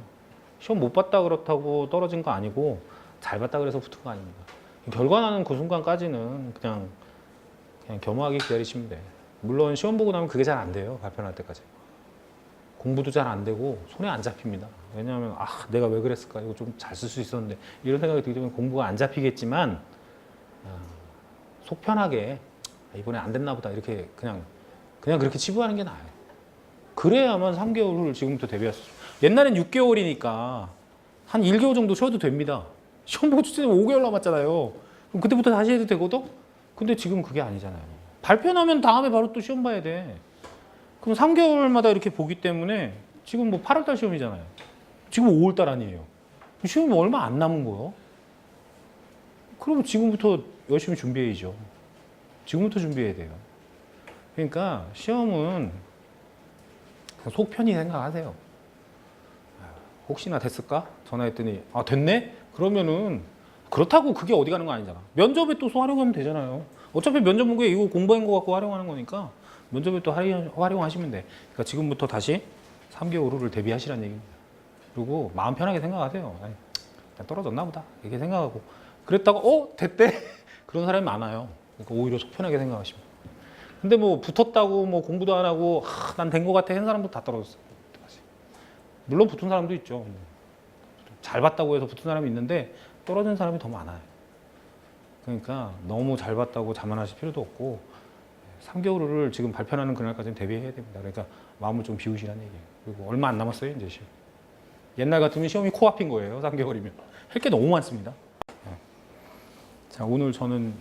A: 시험 못 봤다 그렇다고 떨어진 거 아니고 잘 봤다 그래서 붙은 거 아닙니다. 결과 나는 그 순간까지는 그냥 겸허하게 기다리시면 돼. 물론 시험 보고 나면 그게 잘 안 돼요. 발표 날 때까지. 공부도 잘 안 되고 손에 안 잡힙니다. 왜냐하면 내가 왜 그랬을까? 이거 좀 잘 쓸 수 있었는데 이런 생각이 들기 때문에 공부가 안 잡히겠지만 속 편하게 이번에 안 됐나 보다 이렇게 그냥 그렇게 치부하는 게 나아요. 그래야만 3개월을 지금부터 대비할 수 있어요. 옛날엔 6개월이니까 한 1개월 정도 쉬어도 됩니다. 시험 보고 출제는 5개월 남았잖아요. 그럼 그때부터 다시 해도 되거든? 근데 지금 그게 아니잖아요. 발표 나면 다음에 바로 또 시험 봐야 돼. 그럼 3개월마다 이렇게 보기 때문에 지금 뭐 8월달 시험이잖아요. 지금 5월달 아니에요. 시험이 얼마 안 남은 거예요. 그럼 지금부터 열심히 준비해야죠. 지금부터 준비해야 돼요. 그러니까 시험은 속 편히 생각하세요. 혹시나 됐을까? 전화했더니 아 됐네? 그러면은 그렇다고 그게 어디 가는 거 아니잖아. 면접에 또 활용하면 되잖아요. 어차피 면접 문구에 이거 공부한 거 갖고 활용하는 거니까 면접에 또 활용하시면 돼. 그러니까 지금부터 다시 3개월 후를 대비하시라는 얘기입니다. 그리고 마음 편하게 생각하세요. 아이, 그냥 떨어졌나 보다 이렇게 생각하고 그랬다가 됐대? 그런 사람이 많아요. 그러니까 오히려 속 편하게 생각하시면. 근데 뭐 붙었다고 뭐 공부도 안 하고 난 된 거 같아 한 사람도 다 떨어졌어요. 물론 붙은 사람도 있죠. 잘 봤다고 해서 붙은 사람이 있는데 떨어진 사람이 더 많아요. 그러니까 너무 잘 봤다고 자만하실 필요도 없고 3개월 후를 지금 발표하는 그날까지는 대비해야 됩니다. 그러니까 마음을 좀 비우시라는 얘기예요. 그리고 얼마 안 남았어요 이제 시험. 옛날 같으면 시험이 코앞인 거예요. 3개월이면. 할 게 너무 많습니다. 자, 오늘 저는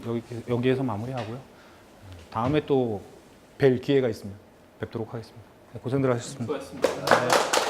A: 여기에서 마무리하고요. 다음에 또 뵐 기회가 있으면 뵙도록 하겠습니다. 고생들 하셨습니다.
D: 수고하셨습니다.